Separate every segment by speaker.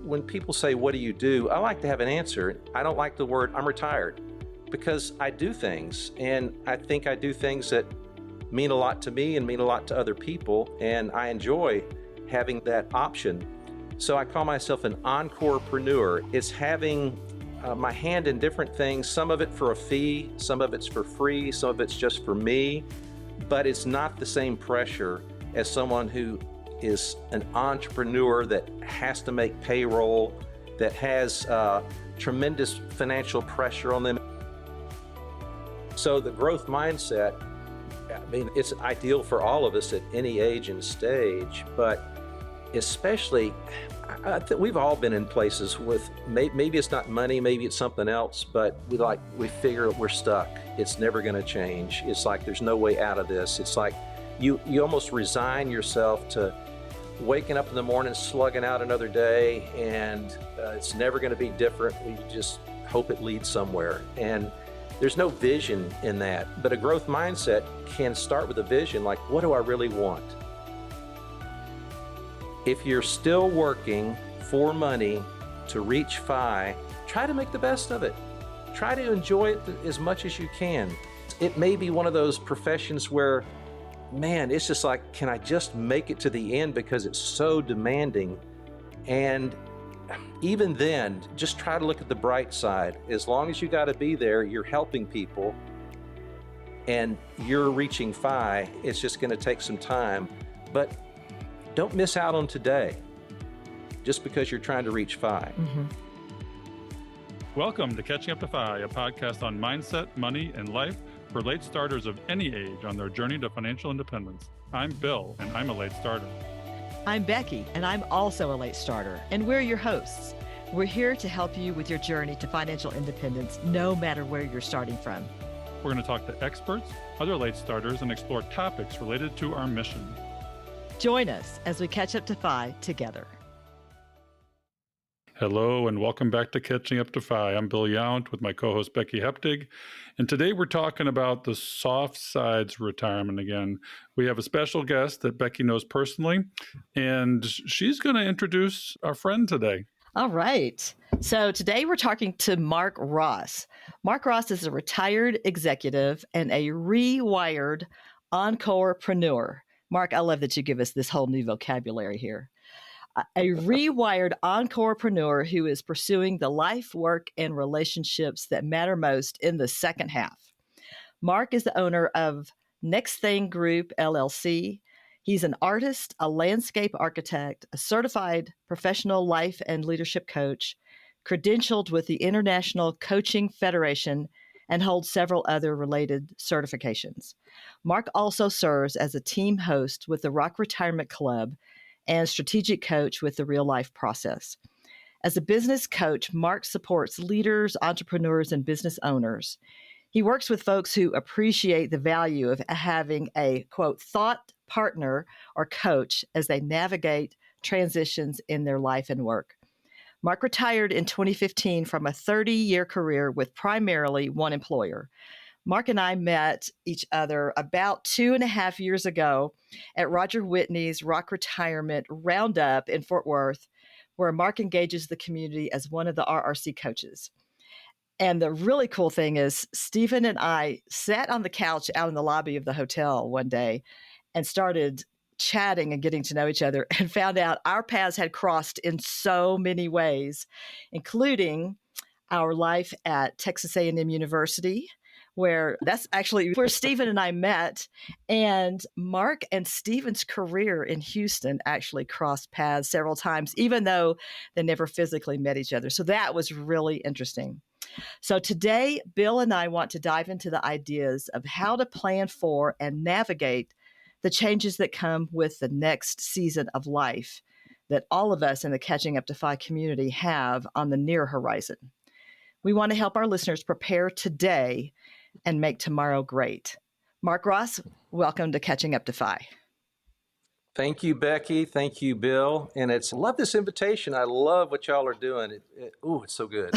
Speaker 1: when people say, what do you do? I like to have an answer. I don't like the word I'm retired because I do things, and I think I do things that mean a lot to me and mean a lot to other people, and I enjoy having that option. So I call myself an encorepreneur. It's having my hand in different things, some of it for a fee, some of it's for free, some of it's just for me, but it's not the same pressure as someone who is an entrepreneur that has to make payroll, that has tremendous financial pressure on them. So the growth mindset, I mean, it's ideal for all of us at any age and stage, but especially, we've all been in places with, maybe it's not money, maybe it's something else, but we figure we're stuck. It's never gonna change. It's like there's no way out of this. It's like you almost resign yourself to waking up in the morning, slugging out another day, and it's never gonna be different. We just hope it leads somewhere. And there's no vision in that, but a growth mindset can start with a vision, like, what do I really want? If you're still working for money to reach FI, try to make the best of it. Try to enjoy it as much as you can. It may be one of those professions where, man, it's just like, can I just make it to the end because it's so demanding? And even then, just try to look at the bright side. As long as you got to be there, you're helping people and you're reaching FI. It's just going to take some time, but don't miss out on today just because you're trying to reach FI.
Speaker 2: Mm-hmm.
Speaker 3: Welcome to Catching Up to FI, a podcast on mindset, money, and life for late starters of any age on their journey to financial independence. I'm Bill, and I'm a late starter.
Speaker 2: I'm Becky, and I'm also a late starter, and we're your hosts. We're here to help you with your journey to financial independence, no matter where you're starting from.
Speaker 3: We're going to talk to experts, other late starters, and explore topics related to our mission.
Speaker 2: Join us as we catch up to FI together.
Speaker 3: Hello, and welcome back to Catching Up to FI. I'm Bill Yount with my co-host Becky Heptig, and today we're talking about the soft sides retirement again. We have a special guest that Becky knows personally, and she's going to introduce our friend today.
Speaker 2: All right. So today we're talking to Mark Ross. Mark Ross is a retired executive and a rewired encorepreneur. Mark, I love that you give us this whole new vocabulary here. A rewired encorepreneur who is pursuing the life, work, and relationships that matter most in the second half. Mark is the owner of Next Thing Group, LLC. He's an artist, a landscape architect, a certified professional life and leadership coach, credentialed with the International Coaching Federation, and holds several other related certifications. Mark also serves as a team host with the Rock Retirement Club and strategic coach with the Real Life Process. As a business coach, Mark supports leaders, entrepreneurs, and business owners. He works with folks who appreciate the value of having a, quote, thought partner or coach as they navigate transitions in their life and work. Mark retired in 2015 from a 30-year career with primarily one employer. Mark and I met each other about 2.5 years ago at Roger Whitney's Rock Retirement Roundup in Fort Worth, where Mark engages the community as one of the RRC coaches. And the really cool thing is Stephen and I sat on the couch out in the lobby of the hotel one day and started chatting and getting to know each other and found out our paths had crossed in so many ways, including our life at Texas A&M University, where that's actually where Stephen and I met. And Mark and Stephen's career in Houston actually crossed paths several times, even though they never physically met each other. So that was really interesting. So today, Bill and I want to dive into the ideas of how to plan for and navigate the changes that come with the next season of life that all of us in the Catching Up to FI community have on the near horizon. We want to help our listeners prepare today and make tomorrow great. Mark Ross, welcome to Catching Up to FI.
Speaker 1: Thank you, Becky. Thank you, Bill. And I love this invitation. I love what y'all are doing. It's so good.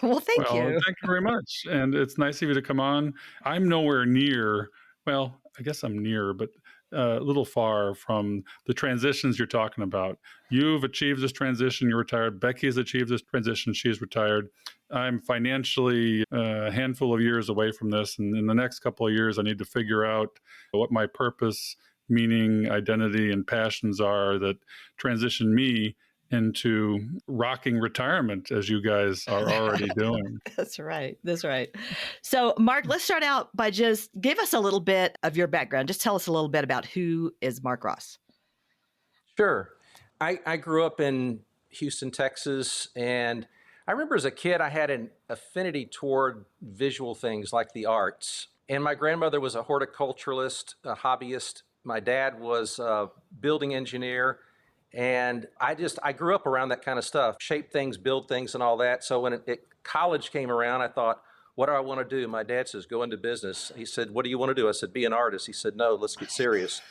Speaker 2: Well, thank you.
Speaker 3: Thank you very much. And it's nice of you to come on. I'm nowhere near, well, I guess I'm near, but a little far from the transitions you're talking about. You've achieved this transition, you're retired. Becky's achieved this transition, she's retired. I'm financially a handful of years away from this. And in the next couple of years, I need to figure out what my purpose, meaning, identity, and passions are that transition me into rocking retirement, as you guys are already doing.
Speaker 2: That's right. That's right. So, Mark, let's start out by just give us a little bit of your background. Just tell us a little bit about who is Mark Ross.
Speaker 1: Sure. I grew up in Houston, Texas, and I remember as a kid, I had an affinity toward visual things like the arts. And my grandmother was a horticulturalist, a hobbyist. My dad was a building engineer. And I grew up around that kind of stuff, shape things, build things, and all that. So when college came around, I thought, what do I want to do? My dad says, go into business. He said, what do you want to do? I said, be an artist. He said, no, let's get serious.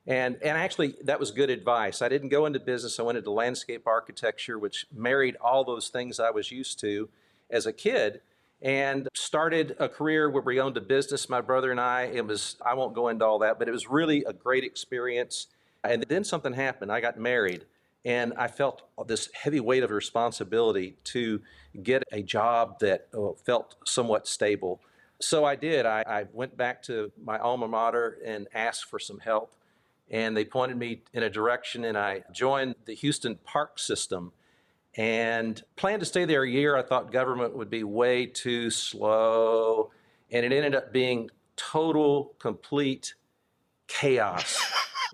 Speaker 1: And actually, that was good advice. I didn't go into business. I went into landscape architecture, which married all those things I was used to as a kid, and started a career where we owned a business, my brother and I. I won't go into all that, but it was really a great experience. And then something happened. I got married, and I felt this heavy weight of responsibility to get a job that felt somewhat stable. So I did. I went back to my alma mater and asked for some help, and they pointed me in a direction, and I joined the Houston Park System and planned to stay there a year. I thought government would be way too slow, and it ended up being total, complete chaos.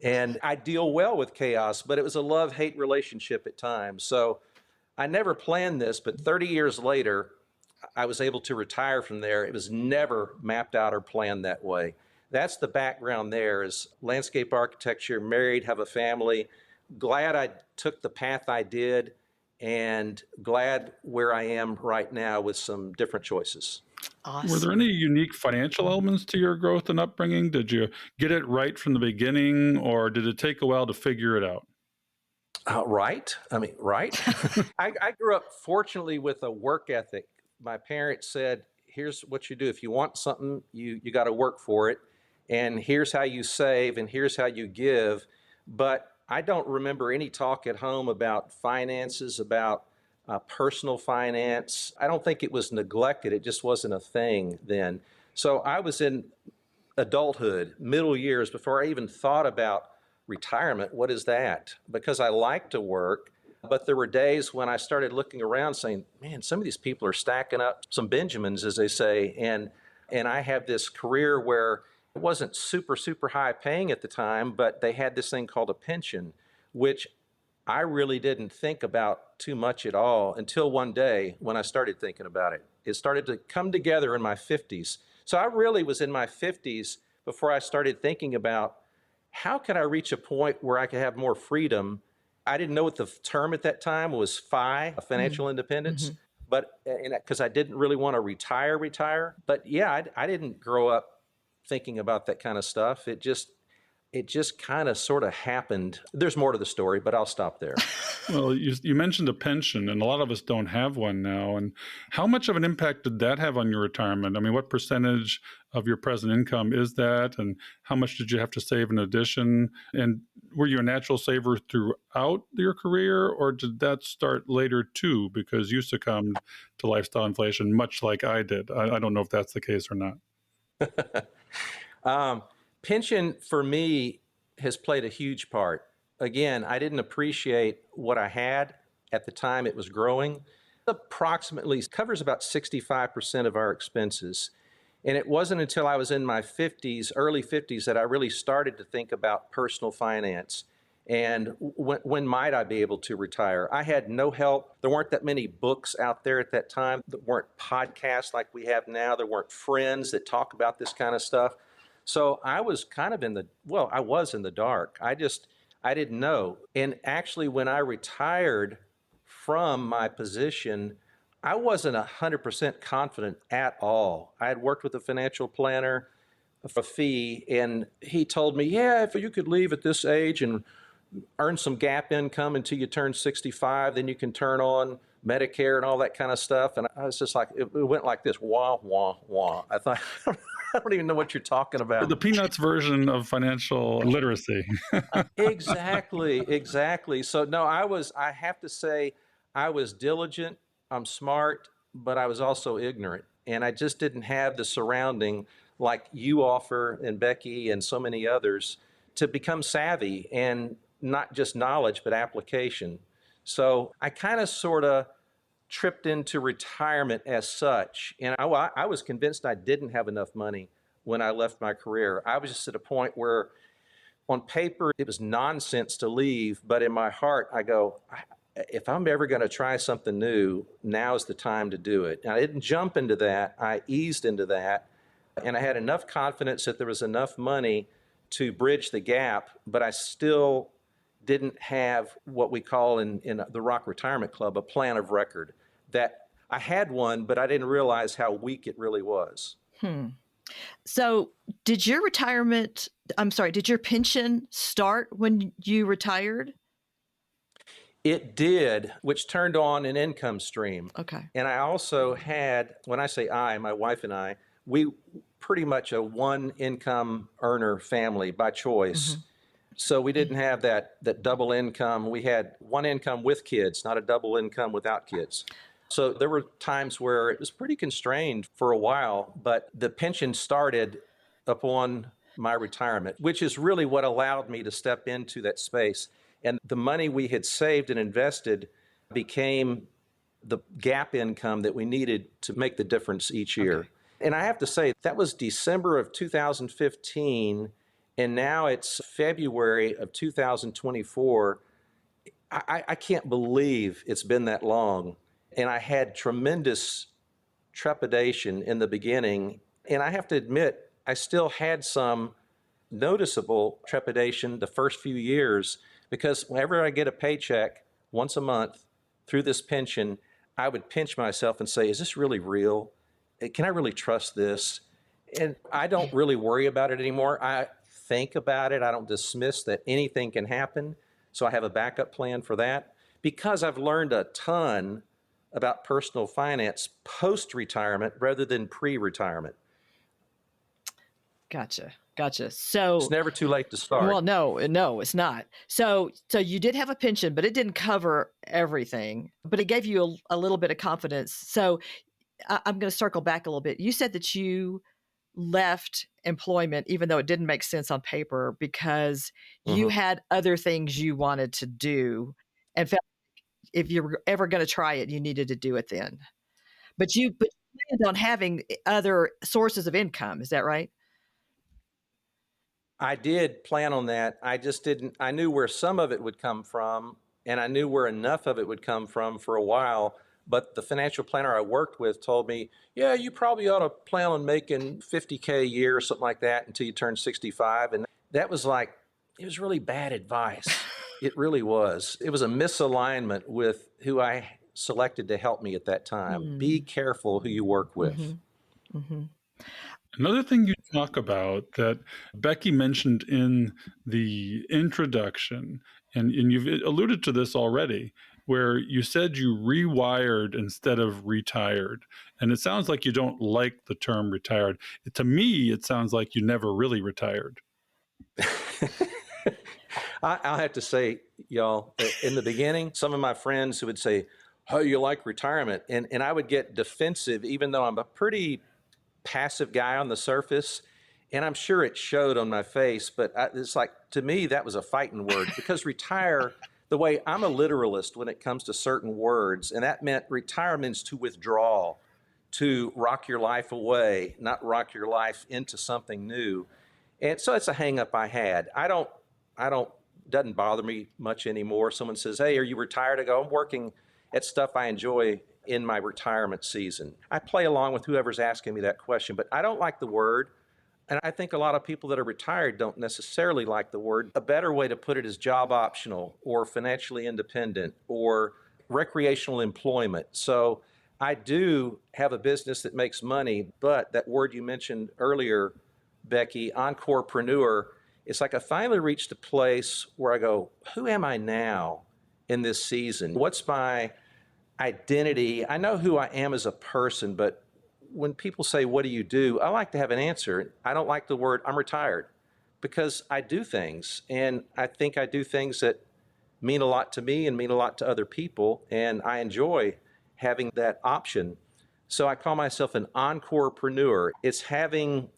Speaker 1: And I deal well with chaos, but it was a love-hate relationship at times. So I never planned this, but 30 years later, I was able to retire from there. It was never mapped out or planned that way. That's the background there, is landscape architecture, married, have a family. Glad I took the path I did, and glad where I am right now with some different choices.
Speaker 2: Awesome.
Speaker 3: Were there any unique financial elements to your growth and upbringing? Did you get it right from the beginning, or did it take a while to figure it out?
Speaker 1: Right. I grew up fortunately with a work ethic. My parents said, here's what you do. If you want something, you got to work for it. And here's how you save, and here's how you give. But I don't remember any talk at home about finances, about personal finance. I don't think it was neglected. It just wasn't a thing then. So I was in adulthood, middle years, before I even thought about retirement. What is that? Because I like to work. But there were days when I started looking around saying, man, some of these people are stacking up some Benjamins, as they say. And I have this career where it wasn't super, super high paying at the time, but they had this thing called a pension, which I really didn't think about too much at all until one day when I started thinking about it. It started to come together in my 50s. So I really was in my 50s before I started thinking about how could I reach a point where I could have more freedom. I didn't know what the term at that time was, FI, financial independence, but because I didn't really want to retire. But yeah, I didn't grow up thinking about that kind of stuff. It just kind of sort of happened. There's more to the story, but I'll stop there.
Speaker 3: Well, you mentioned a pension, and a lot of us don't have one now. And how much of an impact did that have on your retirement? I mean, what percentage of your present income is that? And how much did you have to save in addition? And were you a natural saver throughout your career, or did that start later too, because you succumbed to lifestyle inflation, much like I did? I don't know if that's the case or not.
Speaker 1: Pension for me has played a huge part. Again, I didn't appreciate what I had at the time it was growing. Approximately covers about 65% of our expenses. And it wasn't until I was in my 50s, early 50s, that I really started to think about personal finance and when might I be able to retire. I had no help. There weren't that many books out there at that time. There weren't podcasts like we have now. There weren't friends that talk about this kind of stuff. So I was kind of I was in the dark. I didn't know. And actually, when I retired from my position, I wasn't 100% confident at all. I had worked with a financial planner for a fee, and he told me, yeah, if you could leave at this age and earn some gap income until you turn 65, then you can turn on Medicare and all that kind of stuff. And I was just like, it went like this, wah, wah, wah. I thought, I don't even know what you're talking about.
Speaker 3: The Peanuts version of financial literacy.
Speaker 1: Exactly. So no, I have to say, I was diligent, I'm smart, but I was also ignorant. And I just didn't have the surrounding like you offer and Becky and so many others to become savvy and not just knowledge, but application. So I kind of sort of tripped into retirement as such. And I was convinced I didn't have enough money when I left my career. I was just at a point where on paper, it was nonsense to leave, but in my heart, I go, if I'm ever going to try something new, now's the time to do it. And I didn't jump into that. I eased into that. And I had enough confidence that there was enough money to bridge the gap, but I still didn't have what we call in the Rock Retirement Club a plan of record. That I had one, but I didn't realize how weak it really was.
Speaker 2: So did your pension start when you retired?
Speaker 1: It did, which turned on an income stream.
Speaker 2: Okay.
Speaker 1: And I also had, when I say my wife and I, we pretty much a one income earner family by choice. Mm-hmm. So we didn't have that double income. We had one income with kids, not a double income without kids. So there were times where it was pretty constrained for a while, but the pension started upon my retirement, which is really what allowed me to step into that space. And the money we had saved and invested became the gap income that we needed to make the difference each year. Okay. And I have to say, that was December of 2015, and now it's February of 2024. I can't believe it's been that long. And I had tremendous trepidation in the beginning. And I have to admit, I still had some noticeable trepidation the first few years, because whenever I get a paycheck once a month through this pension, I would pinch myself and say, is this really real? Can I really trust this? And I don't really worry about it anymore. I think about it. I don't dismiss that anything can happen. So I have a backup plan for that, because I've learned a ton about personal finance post-retirement rather than pre-retirement.
Speaker 2: Gotcha. So
Speaker 1: it's never too late to start.
Speaker 2: Well, no, it's not. So you did have a pension, but it didn't cover everything, but it gave you a little bit of confidence. So I'm going to circle back a little bit. You said that you left employment, even though it didn't make sense on paper, because you had other things you wanted to do and felt if you were ever going to try it, you needed to do it then. But you planned on having other sources of income. Is that right?
Speaker 1: I did plan on that. I just didn't. I knew where some of it would come from, and I knew where enough of it would come from for a while. But the financial planner I worked with told me, yeah, you probably ought to plan on making $50K a year or something like that until you turn 65. And that was like, it was really bad advice. It really was. It was a misalignment with who I selected to help me at that time. Be careful who you work with.
Speaker 3: Another thing you talk about that Becky mentioned in the introduction, and you've alluded to this already, where you said you rewired instead of retired. And it sounds like you don't like the term retired. To me, it sounds like you never really retired.
Speaker 1: I'll have to say, y'all, in the beginning, some of my friends who would say, oh, you like retirement? And I would get defensive, even though I'm a pretty passive guy on the surface. And I'm sure it showed on my face, but it's like, to me, that was a fighting word, because retire, the way I'm a literalist when it comes to certain words, and that meant retire means to withdraw, to rock your life away, not rock your life into something new. And so it's a hang up I had. Doesn't bother me much anymore. Someone says, hey, are you retired? I go, I'm working at stuff I enjoy in my retirement season. I play along with whoever's asking me that question, but I don't like the word. And I think a lot of people that are retired don't necessarily like the word. A better way to put it is job optional or financially independent or recreational employment. So I do have a business that makes money, but that word you mentioned earlier, Becky, encorepreneur, it's like I finally reached a place where I go, who am I now in this season? What's my identity? I know who I am as a person, but when people say, what do you do? I like to have an answer. I don't like the word I'm retired because I do things. And I think I do things that mean a lot to me and mean a lot to other people. And I enjoy having that option. So I call myself an encorepreneur. It's having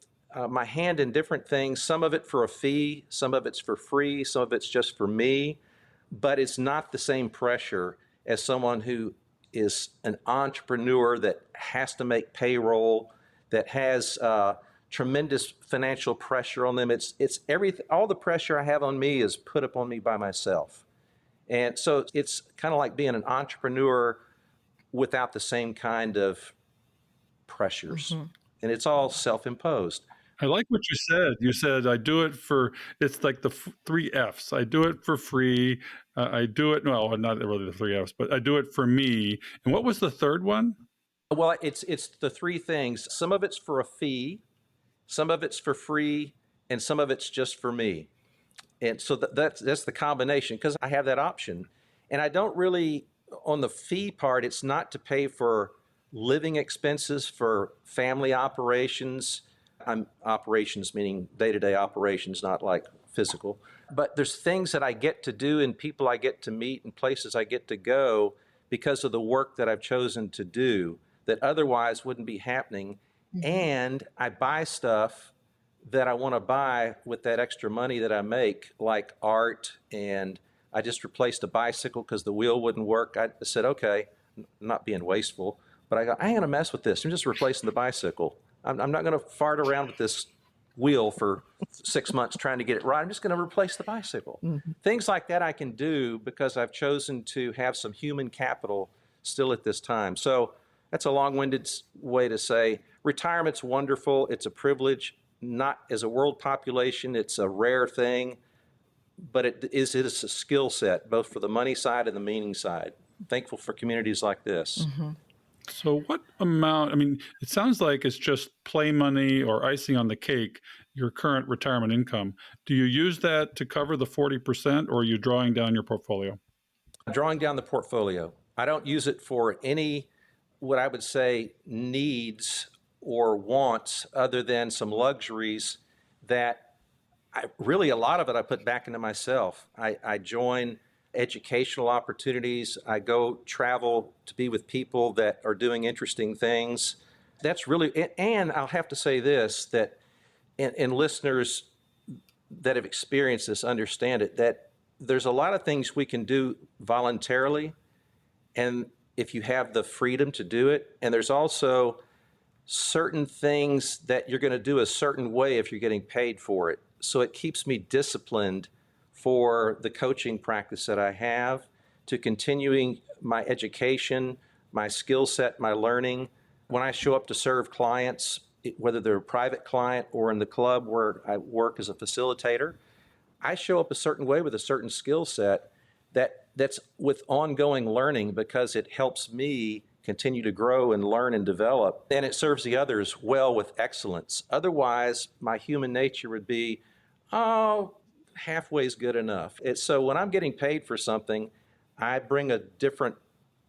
Speaker 1: my hand in different things, some of it for a fee, some of it's for free, some of it's just for me, but it's not the same pressure as someone who is an entrepreneur that has to make payroll, that has tremendous financial pressure on them. It's everything. All the pressure I have on me is put upon me by myself, and so it's kind of like being an entrepreneur without the same kind of pressures, and it's all self-imposed.
Speaker 3: I like what you said. You said, I do it for, it's like the three F's. I do it for free. I do it, well, not really the three F's, but I do it for me. And what was the third one?
Speaker 1: Well, it's the three things. Some of it's for a fee, some of it's for free, and some of it's just for me. And so that's the combination because I have that option. And I don't really, on the fee part, it's not to pay for living expenses for family operations. I'm operations meaning day-to-day operations, not like physical. But there's things that I get to do and people I get to meet and places I get to go because of the work that I've chosen to do that otherwise wouldn't be happening. And I buy stuff that I want to buy with that extra money that I make, like art. And I just replaced a bicycle because the wheel wouldn't work. I said, okay, I'm not being wasteful, but I ain't going to mess with this. I'm just replacing the bicycle. I'm not going to fart around with this wheel for 6 months trying to get it right. I'm just going to replace the bicycle. Things like that I can do because I've chosen to have some human capital still at this time. So that's a long-winded way to say retirement's wonderful. It's a privilege. Not as a world population, it's a rare thing, but it is a skill set, both for the money side and the meaning side. Thankful for communities like this.
Speaker 3: So what amount, I mean, it sounds like it's just play money or icing on the cake, your current retirement income. Do you use that to cover the 40% or are you drawing down your portfolio?
Speaker 1: Drawing down the portfolio. I don't use it for any, what I would say, needs or wants other than some luxuries that really a lot of it I put back into myself. I join educational opportunities. I go travel to be with people that are doing interesting things. That's really, and I'll have to say this, that, and listeners that have experienced this understand it, that there's a lot of things we can do voluntarily, and if you have the freedom to do it, and there's also certain things that you're going to do a certain way if you're getting paid for it. So it keeps me disciplined for the coaching practice that I have, to continuing my education, my skill set, my learning. When I show up to serve clients, whether they're a private client or in the club where I work as a facilitator, I show up a certain way with a certain skill set that's with ongoing learning because it helps me continue to grow and learn and develop, and it serves the others well with excellence. Otherwise, my human nature would be, oh, halfway is good enough. So when I'm getting paid for something, I bring a different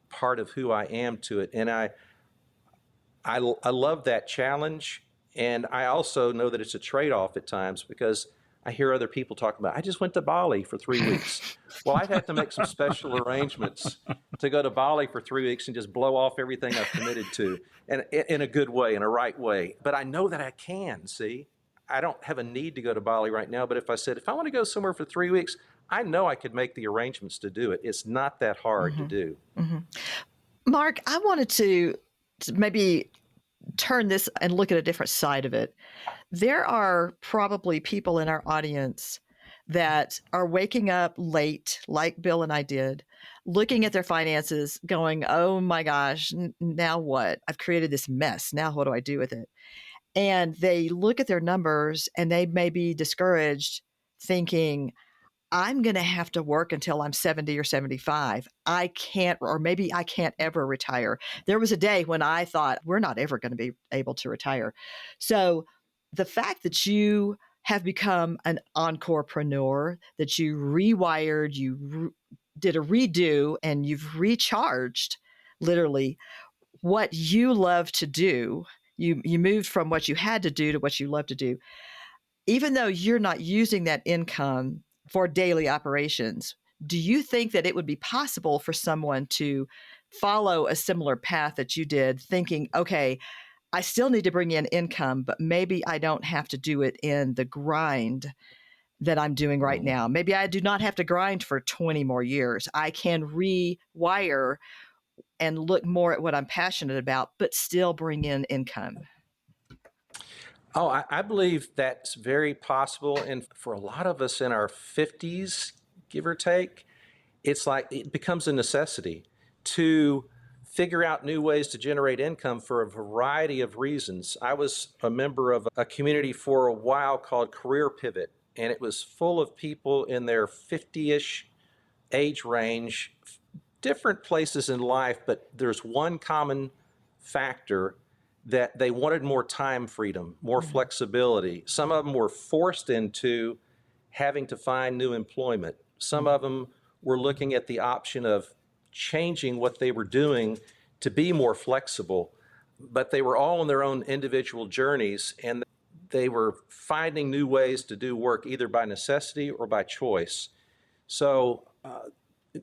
Speaker 1: part of who I am to it, and I love that challenge, and I also know that it's a trade-off at times because I hear other people talking about, I just went to Bali for 3 weeks. Well, I've had to make some special arrangements to go to Bali for 3 weeks and just blow off everything I've committed to, and in a good way, in a right way. But I know that I can, see? I don't have a need to go to Bali right now, but if I want to go somewhere for 3 weeks, I know I could make the arrangements to do it. It's not that hard to do.
Speaker 2: Mark, I wanted to maybe turn this and look at a different side of it. There are probably people in our audience that are waking up late, like Bill and I did, looking at their finances, going, oh my gosh, now what? I've created this mess. Now what do I do with it? And they look at their numbers and they may be discouraged, thinking, I'm going to have to work until I'm 70 or 75. I can't, or maybe I can't ever retire. There was a day when I thought, we're not ever going to be able to retire. So the fact that you have become an encorepreneur, that you rewired, you did a redo, and you've recharged literally what you love to do You moved from what you had to do to what you love to do. Even though you're not using that income for daily operations, do you think that it would be possible for someone to follow a similar path that you did, thinking, okay, I still need to bring in income, but maybe I don't have to do it in the grind that I'm doing right now. Maybe I do not have to grind for 20 more years. I can rewire and look more at what I'm passionate about, but still bring in income.
Speaker 1: Oh, I believe that's very possible. And for a lot of us in our 50s, give or take, it's like it becomes a necessity to figure out new ways to generate income for a variety of reasons. I was a member of a community for a while called Career Pivot, and it was full of people in their 50-ish age range, different places in life, but there's one common factor that they wanted more time freedom, more flexibility. Some of them were forced into having to find new employment. Some of them were looking at the option of changing what they were doing to be more flexible, but they were all on their own individual journeys, and they were finding new ways to do work either by necessity or by choice. So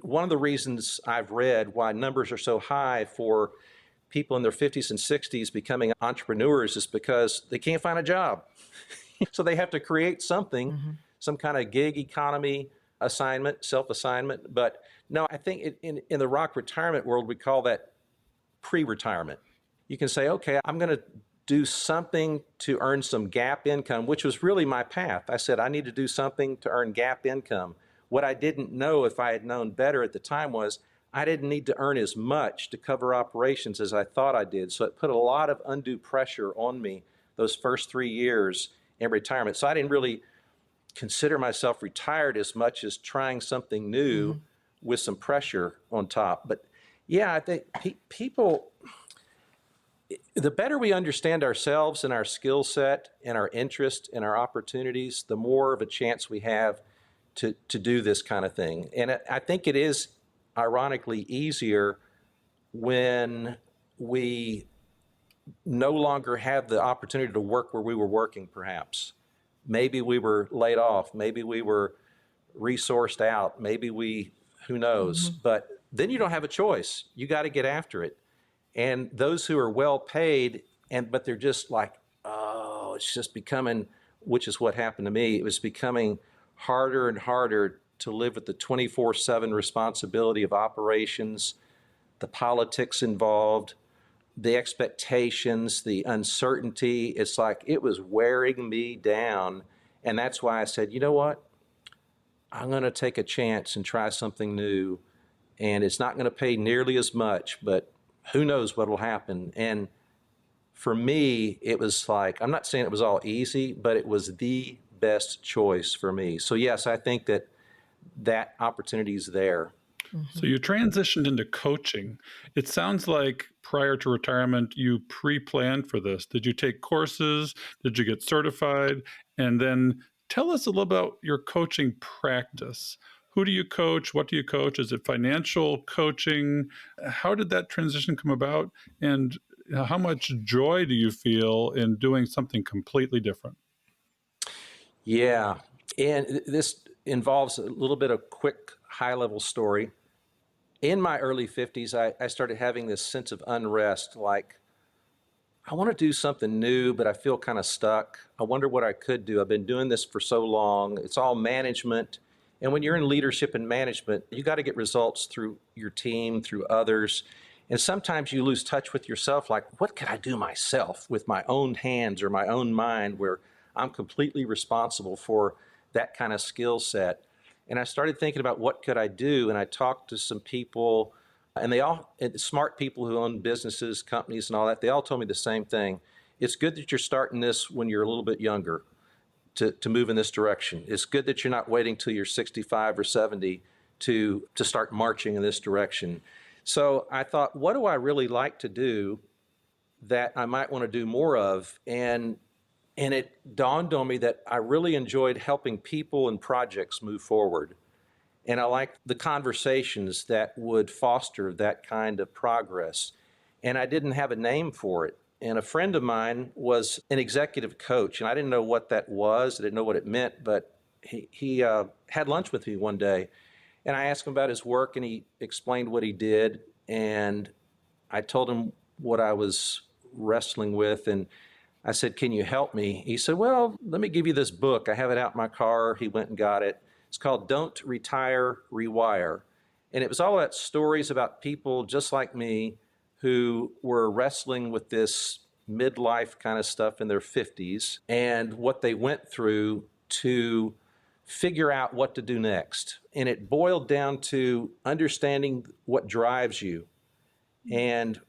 Speaker 1: one of the reasons I've read why numbers are so high for people in their 50s and 60s becoming entrepreneurs is because they can't find a job. So they have to create something, some kind of gig economy assignment, self-assignment. But no, I think in the rock retirement world, we call that pre-retirement. You can say, okay, I'm going to do something to earn some gap income, which was really my path. I said, I need to do something to earn gap income. What I didn't know, if I had known better at the time, was I didn't need to earn as much to cover operations as I thought I did. So it put a lot of undue pressure on me those first 3 years in retirement. So I didn't really consider myself retired as much as trying something new with some pressure on top. But yeah, I think people, the better we understand ourselves and our skill set and our interest and our opportunities, the more of a chance we have to do this kind of thing. And I think it is ironically easier when we no longer have the opportunity to work where we were working, perhaps. Maybe we were laid off. Maybe we were resourced out. Maybe who knows? But then you don't have a choice. You got to get after it. And those who are well paid, but they're just like, oh, it's just becoming, which is what happened to me. It was becoming harder and harder to live with the 24/7 responsibility of operations, the politics involved, the expectations, the uncertainty. It's like it was wearing me down. And that's why I said, you know what? I'm going to take a chance and try something new. And it's not going to pay nearly as much, but who knows what will happen. And for me, it was like, I'm not saying it was all easy, but it was the best choice for me. So yes, I think that opportunity is there.
Speaker 3: So you transitioned into coaching. It sounds like prior to retirement, you pre-planned for this. Did you take courses? Did you get certified? And then tell us a little about your coaching practice. Who do you coach? What do you coach? Is it financial coaching? How did that transition come about? And how much joy do you feel in doing something completely different?
Speaker 1: Yeah. And this involves a little bit of quick high-level story. In my early 50s, I started having this sense of unrest, like, I want to do something new, but I feel kind of stuck. I wonder what I could do. I've been doing this for so long. It's all management. And when you're in leadership and management, you got to get results through your team, through others. And sometimes you lose touch with yourself, like, what could I do myself with my own hands or my own mind, where I'm completely responsible for that kind of skill set. And I started thinking about what could I do, and I talked to some people, and smart people who own businesses, companies, and all that. They all told me the same thing. It's good that you're starting this when you're a little bit younger to move in this direction. It's good that you're not waiting till you're 65 or 70 to start marching in this direction. So I thought, what do I really like to do that I might want to do more of? And it dawned on me that I really enjoyed helping people and projects move forward. And I liked the conversations that would foster that kind of progress. And I didn't have a name for it. And a friend of mine was an executive coach, and I didn't know what that was. I didn't know what it meant, but he had lunch with me one day, and I asked him about his work, and he explained what he did, and I told him what I was wrestling with, and I said, "Can you help me?" He said, "Well, let me give you this book. I have it out in my car." He went and got it. It's called Don't Retire, Rewire. And it was all about stories about people just like me who were wrestling with this midlife kind of stuff in their 50s and what they went through to figure out what to do next. And it boiled down to understanding what drives you. And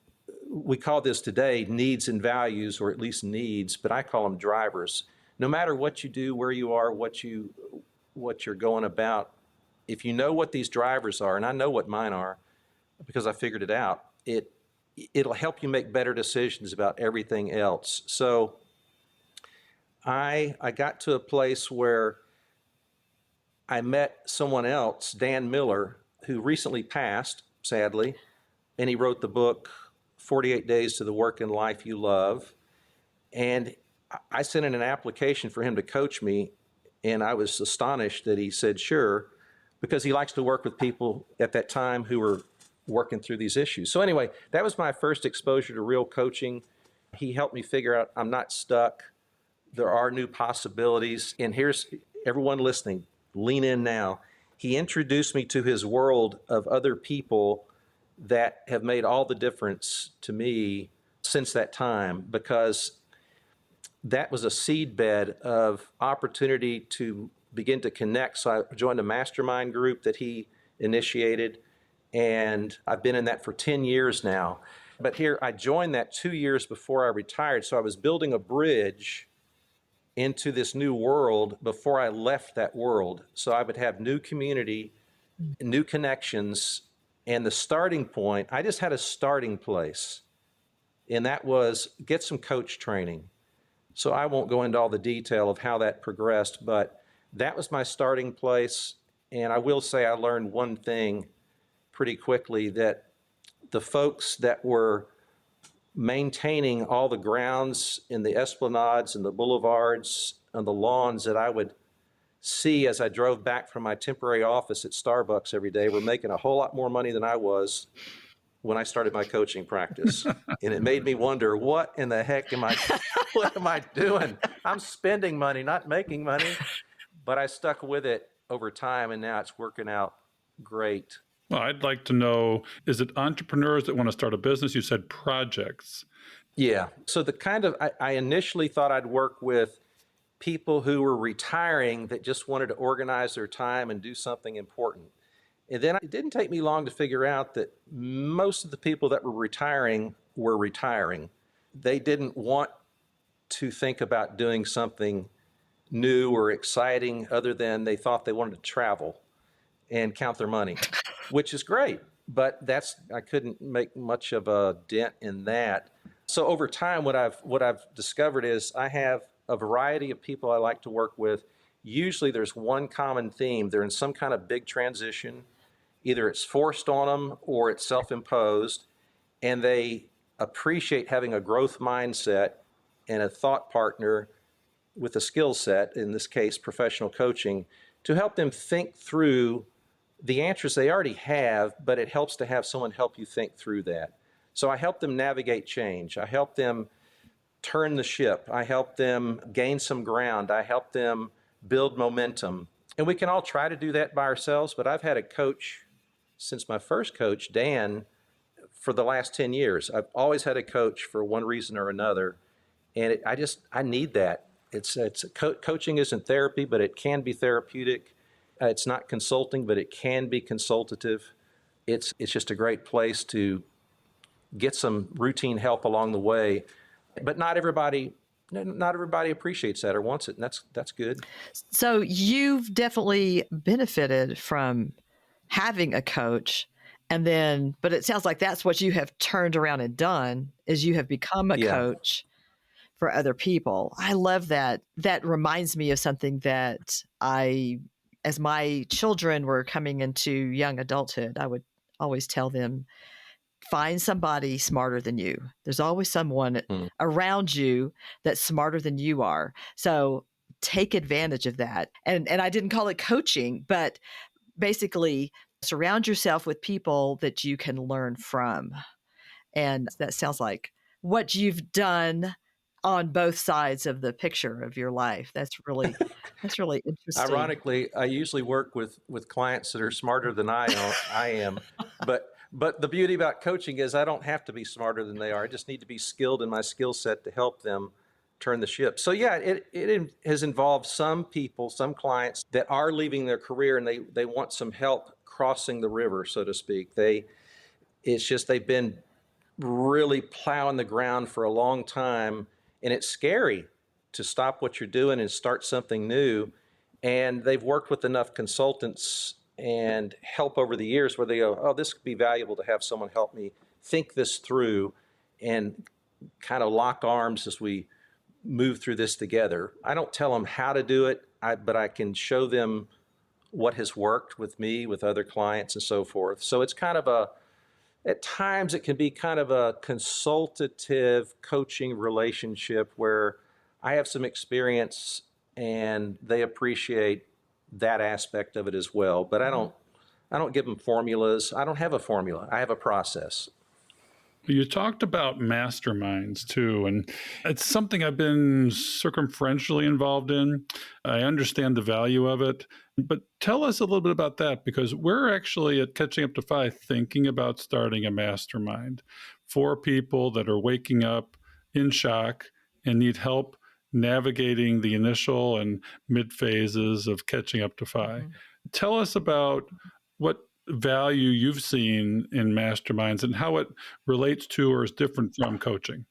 Speaker 1: we call this today needs and values, or at least needs, but I call them drivers. No matter what you do, where you are, what you're going about, if you know what these drivers are, and I know what mine are because I figured it out, it'll help you make better decisions about everything else. So I got to a place where I met someone else, Dan Miller, who recently passed, sadly, and he wrote the book 48 Days to the Work and Life You Love. And I sent in an application for him to coach me, and I was astonished that he said sure, because he likes to work with people at that time who were working through these issues. So anyway, that was my first exposure to real coaching. He helped me figure out I'm not stuck. There are new possibilities. And here's everyone listening, lean in now. He introduced me to his world of other people that have made all the difference to me since that time, because that was a seedbed of opportunity to begin to connect. So I joined a mastermind group that he initiated, and I've been in that for 10 years now. But here, I joined that 2 years before I retired, so I was building a bridge into this new world before I left that world. So I would have new community, new connections, and the starting point, I just had a starting place, and that was get some coach training. So I won't go into all the detail of how that progressed, but that was my starting place. And I will say I learned one thing pretty quickly, that the folks that were maintaining all the grounds in the esplanades and the boulevards and the lawns that I would see as I drove back from my temporary office at Starbucks every day were making a whole lot more money than I was when I started my coaching practice. And it made me wonder, what in the heck what am I doing? I'm spending money, not making money. But I stuck with it over time, and now it's working out great.
Speaker 3: Well, I'd like to know, is it entrepreneurs that want to start a business? You said projects.
Speaker 1: Yeah. So I initially thought I'd work with people who were retiring that just wanted to organize their time and do something important. And then it didn't take me long to figure out that most of the people that were retiring. They didn't want to think about doing something new or exciting other than they thought they wanted to travel and count their money, which is great. But I couldn't make much of a dent in that. So over time, what I've discovered is I have a variety of people I like to work with. Usually there's one common theme. They're in some kind of big transition. Either it's forced on them or it's self-imposed, and they appreciate having a growth mindset and a thought partner with a skill set, in this case, professional coaching, to help them think through the answers they already have, but it helps to have someone help you think through that. So I help them navigate change. I help them turn the ship. I help them gain some ground. I help them build momentum. And we can all try to do that by ourselves, but I've had a coach since my first coach, Dan, for the last 10 years. I've always had a coach for one reason or another, and I need that. Coaching isn't therapy, but it can be therapeutic. It's not consulting, but it can be consultative. It's just a great place to get some routine help along the way. But not everybody appreciates that or wants it, and that's good.
Speaker 2: So you've definitely benefited from having a coach, but it sounds like that's what you have turned around and done, is you have become a coach for other people. I love that. That reminds me of something that as my children were coming into young adulthood, I would always tell them, find somebody smarter than you. There's always someone around you that's smarter than you are. So take advantage of that. And I didn't call it coaching, but basically surround yourself with people that you can learn from. And that sounds like what you've done on both sides of the picture of your life. That's really interesting.
Speaker 1: Ironically, I usually work with clients that are smarter than I am, but the beauty about coaching is I don't have to be smarter than they are. I just need to be skilled in my skill set to help them turn the ship. So yeah, it has involved some people, some clients that are leaving their career and they want some help crossing the river, so to speak. It's just they've been really plowing the ground for a long time, and it's scary to stop what you're doing and start something new. And they've worked with enough consultants and help over the years where they go, oh, this could be valuable to have someone help me think this through and kind of lock arms as we move through this together. I don't tell them how to do it, but I can show them what has worked with me, with other clients and so forth. So it's kind of at times it can be kind of a consultative coaching relationship where I have some experience and they appreciate that aspect of it as well. But I don't give them formulas. I don't have a formula. I have a process.
Speaker 3: You talked about masterminds too, and it's something I've been circumferentially involved in. I understand the value of it, but tell us a little bit about that, because we're actually at Catching Up to FI thinking about starting a mastermind for people that are waking up in shock and need help navigating the initial and mid phases of Catching Up to FI. Tell us about what value you've seen in masterminds and how it relates to or is different from coaching.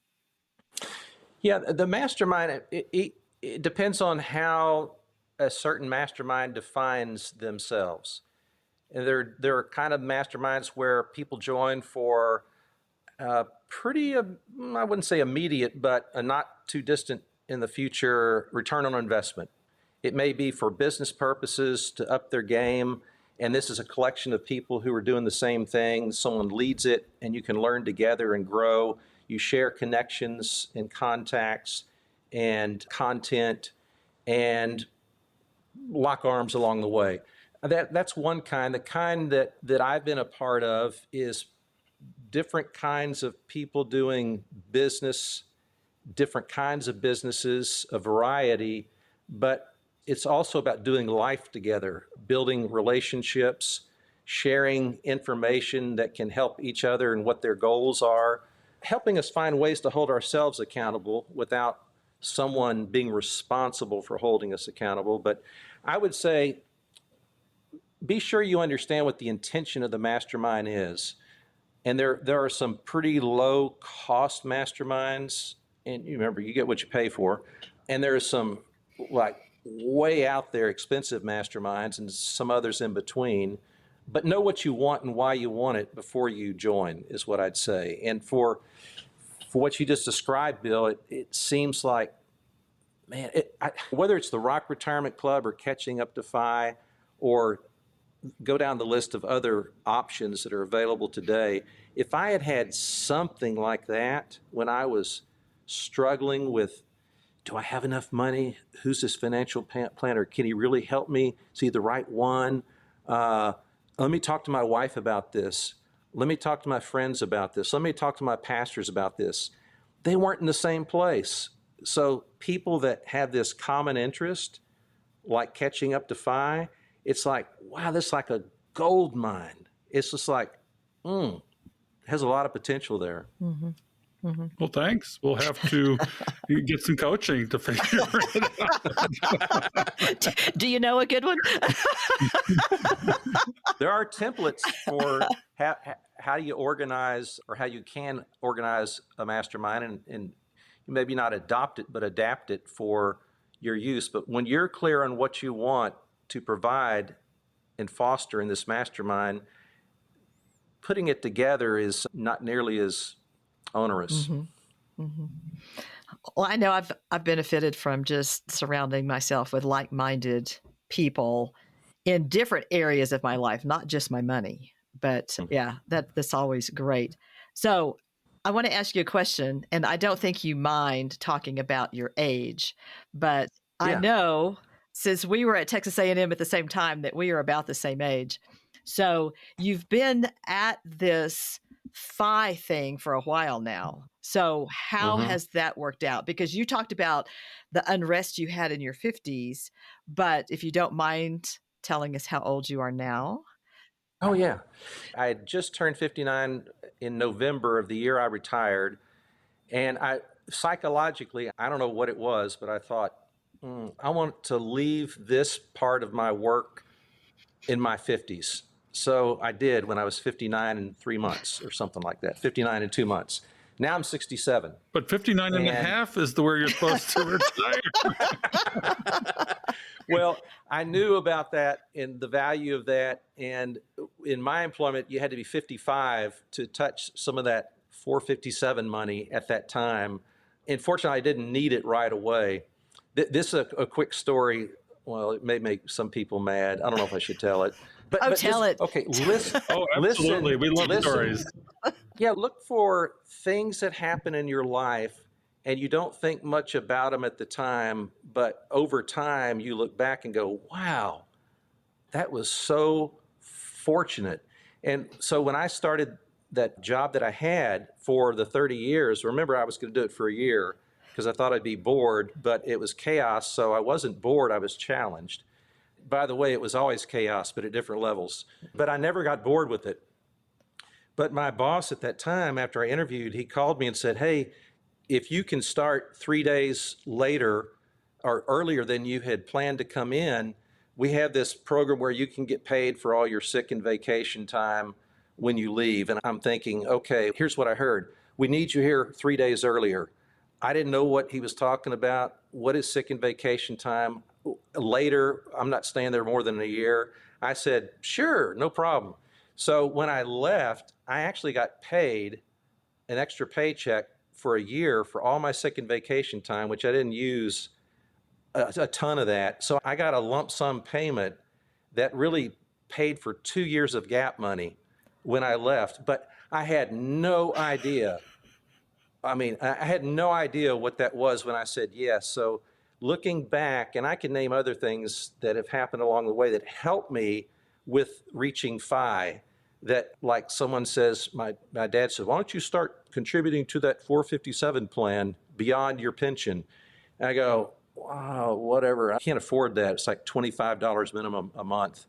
Speaker 1: Yeah, the mastermind, it depends on how a certain mastermind defines themselves. And there are kind of masterminds where people join for pretty, I wouldn't say immediate, but a not too distant in the future return on investment. It may be for business purposes to up their game. And this is a collection of people who are doing the same thing. Someone leads it and you can learn together and grow. You share connections and contacts and content and lock arms along the way. That's one kind. The kind that I've been a part of is different kinds of people doing business, different kinds of businesses, a variety, but it's also about doing life together, building relationships, sharing information that can help each other and what their goals are, helping us find ways to hold ourselves accountable without someone being responsible for holding us accountable. But I would say, be sure you understand what the intention of the mastermind is. And there are some pretty low cost masterminds, and you remember, you get what you pay for. And there are some like way out there expensive masterminds and some others in between, but know what you want and why you want it before you join is what I'd say. And for what you just described, Bill, it seems like, man, whether it's the Rock Retirement Club or Catching Up to FI or go down the list of other options that are available today, if I had had something like that when I was struggling with, do I have enough money? Who's this financial planner? Can he really help me? Is he the right one? Let me talk to my wife about this. Let me talk to my friends about this. Let me talk to my pastors about this. They weren't in the same place. So people that have this common interest, like Catching Up to FI, it's like, wow, this is like a gold mine. It's just like, has a lot of potential there.
Speaker 2: Mm-hmm. Mm-hmm.
Speaker 3: Well, thanks. We'll have to get some coaching to figure it
Speaker 2: out. Do you know a good one?
Speaker 1: There are templates for how you organize or how you can organize a mastermind and maybe not adopt it, but adapt it for your use. But when you're clear on what you want to provide and foster in this mastermind, putting it together is not nearly as onerous.
Speaker 2: Mm-hmm. Mm-hmm. Well, I know I've benefited from just surrounding myself with like-minded people in different areas of my life, not just my money. But yeah, that's always great. So I want to ask you a question, and I don't think you mind talking about your age, but I
Speaker 1: Yeah.
Speaker 2: know since we were at Texas A&M at the same time that we are about the same age. So you've been at this FI thing for a while now. So how
Speaker 1: Mm-hmm.
Speaker 2: has that worked out? Because you talked about the unrest you had in your 50s, but if you don't mind telling us how old you are now.
Speaker 1: Oh, yeah. I had just turned 59 in November of the year I retired. And I psychologically, I don't know what it was, but I thought, I want to leave this part of my work in my 50s. So I did when I was 59 and 3 months or something like that, 59 and 2 months. Now I'm 67.
Speaker 3: But 59 and a
Speaker 1: And
Speaker 3: half is the where you're supposed to retire.
Speaker 1: well, I knew about that and the value of that. And in my employment, you had to be 55 to touch some of that 457 money at that time. And fortunately, I didn't need it right away. This is a quick story. Well, it may make some people mad. I don't know if I should tell it.
Speaker 2: Oh,
Speaker 1: But
Speaker 2: tell
Speaker 1: just,
Speaker 2: it.
Speaker 1: okay, listen.
Speaker 3: Oh, absolutely. We love stories.
Speaker 1: Yeah, look for things that happen in your life and you don't think much about them at the time, but over time you look back and go, wow, that was so fortunate. And so when I started that job that I had for the 30 years, remember I was going to do it for a year because I thought I'd be bored, but it was chaos. So I wasn't bored, I was challenged. By the way, it was always chaos, but at different levels. But I never got bored with it. But my boss at that time, after I interviewed, he called me and said, hey, if you can start 3 days later or earlier than you had planned to come in, we have this program where you can get paid for all your sick and vacation time when you leave. And I'm thinking, okay, here's what I heard. We need you here 3 days earlier. I didn't know what he was talking about. What is sick and vacation time? Later, I'm not staying there more than a year. I said, sure, no problem. So when I left, I actually got paid an extra paycheck for a year for all my sick and vacation time, which I didn't use a ton of that. So I got a lump sum payment that really paid for 2 years of gap money when I left. But I had no idea. I had no idea what that was when I said yes. So looking back, and I can name other things that have happened along the way that helped me with reaching FI. That, like someone says, my dad said, why don't you start contributing to that 457 plan beyond your pension? And I go, wow, whatever. I can't afford that. It's like $25 minimum a month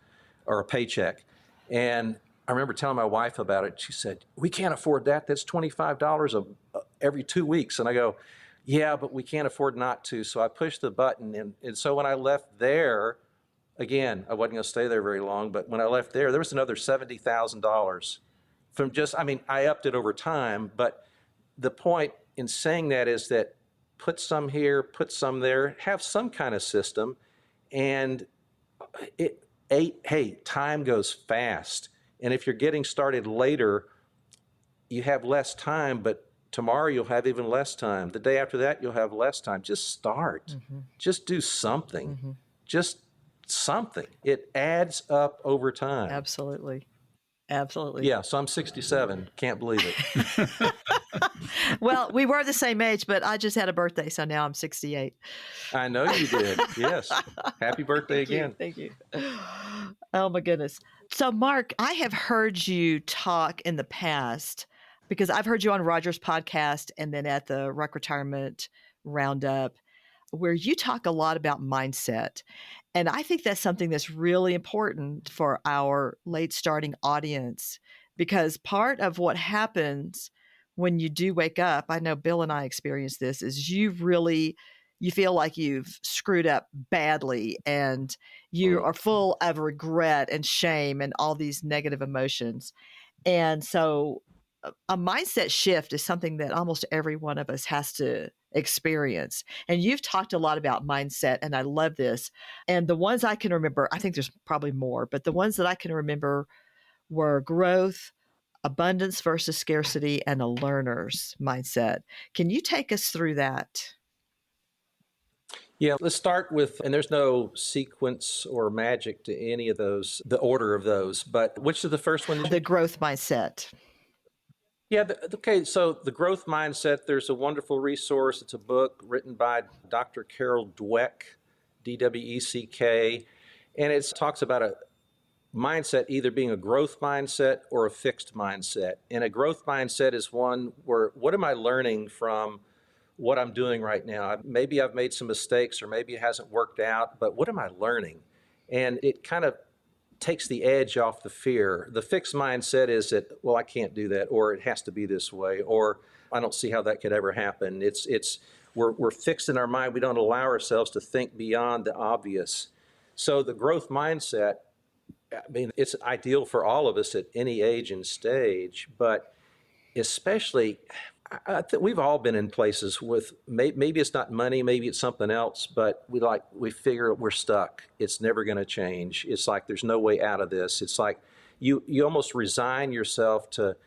Speaker 1: or a paycheck. And I remember telling my wife about it. She said, we can't afford that. That's $25 every 2 weeks. And I go, yeah, but we can't afford not to. So I pushed the button. And so when I left there, again, I wasn't going to stay there very long, but when I left there was another $70,000 from just, I upped it over time, but the point in saying that is that put some here, put some there, have some kind of system, and hey, time goes fast. And if you're getting started later, you have less time, but tomorrow you'll have even less time. The day after that, you'll have less time. Just start. Mm-hmm. Just do something. Mm-hmm. Just something. It adds up over time.
Speaker 2: Absolutely. Absolutely.
Speaker 1: Yeah, so I'm 67. Can't believe it.
Speaker 2: Well, we were the same age, but I just had a birthday, so now I'm 68.
Speaker 1: I know you did. Yes. Happy birthday again.
Speaker 2: Thank you. Oh, my goodness. So, Mark, I have heard you talk in the past because I've heard you on Roger's podcast and then at the Ruck Retirement Roundup, where you talk a lot about mindset. And I think that's something that's really important for our late starting audience, because part of what happens when you do wake up, I know Bill and I experienced this, is you feel like you've screwed up badly and you are full of regret and shame and all these negative emotions. And so a mindset shift is something that almost every one of us has to experience. And you've talked a lot about mindset, and I love this. And the ones I can remember, I think there's probably more, but the ones that I can remember were growth, abundance versus scarcity, and a learner's mindset. Can you take us through that?
Speaker 1: Yeah, let's start with, and there's no sequence or magic to any of those, the order of those, but which is the first one?
Speaker 2: The growth mindset.
Speaker 1: Yeah, okay, so the growth mindset, there's a wonderful resource. It's a book written by Dr. Carol Dweck, Dweck, and it talks about a mindset either being a growth mindset or a fixed mindset. And a growth mindset is one where what am I learning from what I'm doing right now? Maybe I've made some mistakes or maybe it hasn't worked out, but what am I learning? And it kind of takes the edge off the fear. The fixed mindset is that, well, I can't do that, or it has to be this way, or I don't see how that could ever happen. We're fixed in our mind. We don't allow ourselves to think beyond the obvious. So the growth mindset, I mean, it's ideal for all of us at any age and stage, but especially, I think we've all been in places with maybe it's not money, maybe it's something else, but we figure we're stuck. It's never going to change. It's like there's no way out of this. It's like you almost resign yourself to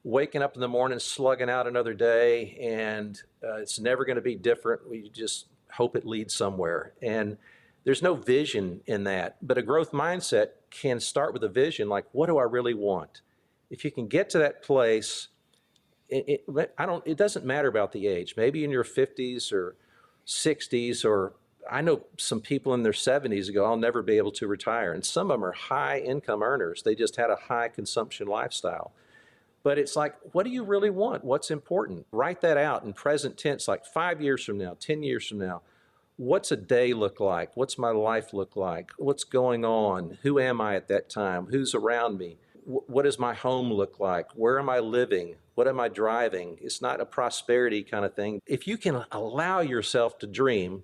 Speaker 1: waking up in the morning, slugging out another day, and it's never going to be different. We just hope it leads somewhere. And there's no vision in that. But a growth mindset can start with a vision, like, what do I really want? If you can get to that place, it doesn't matter about the age. Maybe in your 50s or 60s, or I know some people in their 70s go, I'll never be able to retire. And some of them are high income earners. They just had a high consumption lifestyle. But it's like, what do you really want? What's important? Write that out in present tense, like 5 years from now, 10 years from now. What's a day look like? What's my life look like? What's going on? Who am I at that time? Who's around me? What does my home look like? Where am I living? What am I driving? It's not a prosperity kind of thing. If you can allow yourself to dream,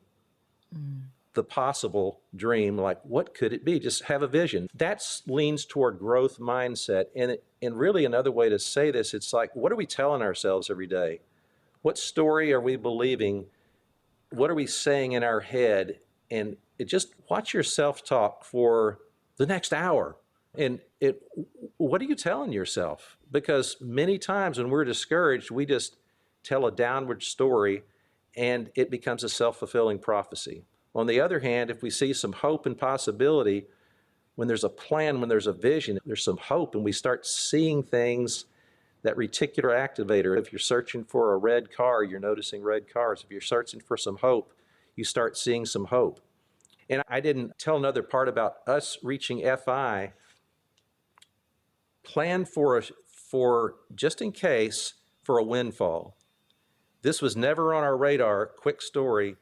Speaker 1: the possible dream, like what could it be? Just have a vision. That leans toward growth mindset. And really another way to say this, it's like, what are we telling ourselves every day? What story are we believing? What are we saying in our head? And just watch your self-talk for the next hour. And what are you telling yourself? Because many times when we're discouraged, we just tell a downward story and it becomes a self-fulfilling prophecy. On the other hand, if we see some hope and possibility, when there's a plan, when there's a vision, there's some hope, and we start seeing things, that reticular activator. If you're searching for a red car, you're noticing red cars. If you're searching for some hope, you start seeing some hope. And I didn't tell another part about us reaching FI. Plan for just in case, for a windfall. This was never on our radar, quick story,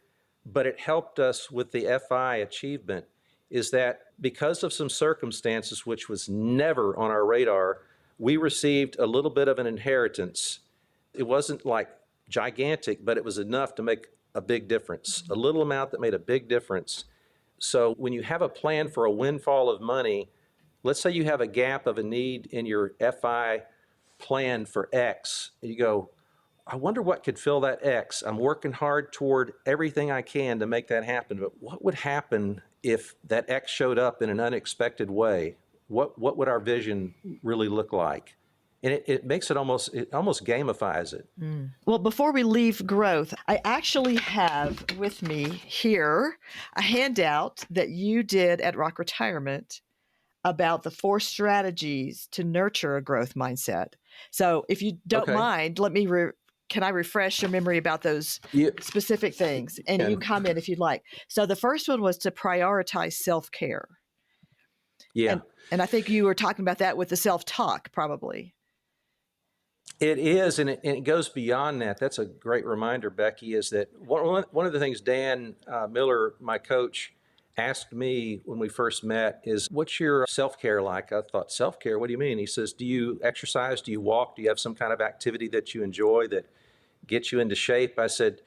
Speaker 1: but it helped us with the FI achievement, is that because of some circumstances which was never on our radar, we received a little bit of an inheritance. It wasn't like gigantic, but it was enough to make a big difference, a little amount that made a big difference. So when you have a plan for a windfall of money, let's say you have a gap of a need in your FI plan for X, and you go, I wonder what could fill that X. I'm working hard toward everything I can to make that happen, but what would happen if that X showed up in an unexpected way? What would our vision really look like? And it makes it almost gamifies it.
Speaker 2: Well, before we leave growth, I actually have with me here a handout that you did at Rock Retirement about the 4 strategies to nurture a growth mindset. So if you don't mind, let me can I refresh your memory about those specific things? And you can comment if you'd like. So the first one was to prioritize self-care.
Speaker 1: Yeah.
Speaker 2: And I think you were talking about that with the self-talk, probably.
Speaker 1: It is, and it goes beyond that. That's a great reminder, Becky, is that one of the things Dan Miller, my coach, asked me when we first met is, what's your self-care like? I thought, self-care? What do you mean? He says, do you exercise? Do you walk? Do you have some kind of activity that you enjoy that gets you into shape? I said,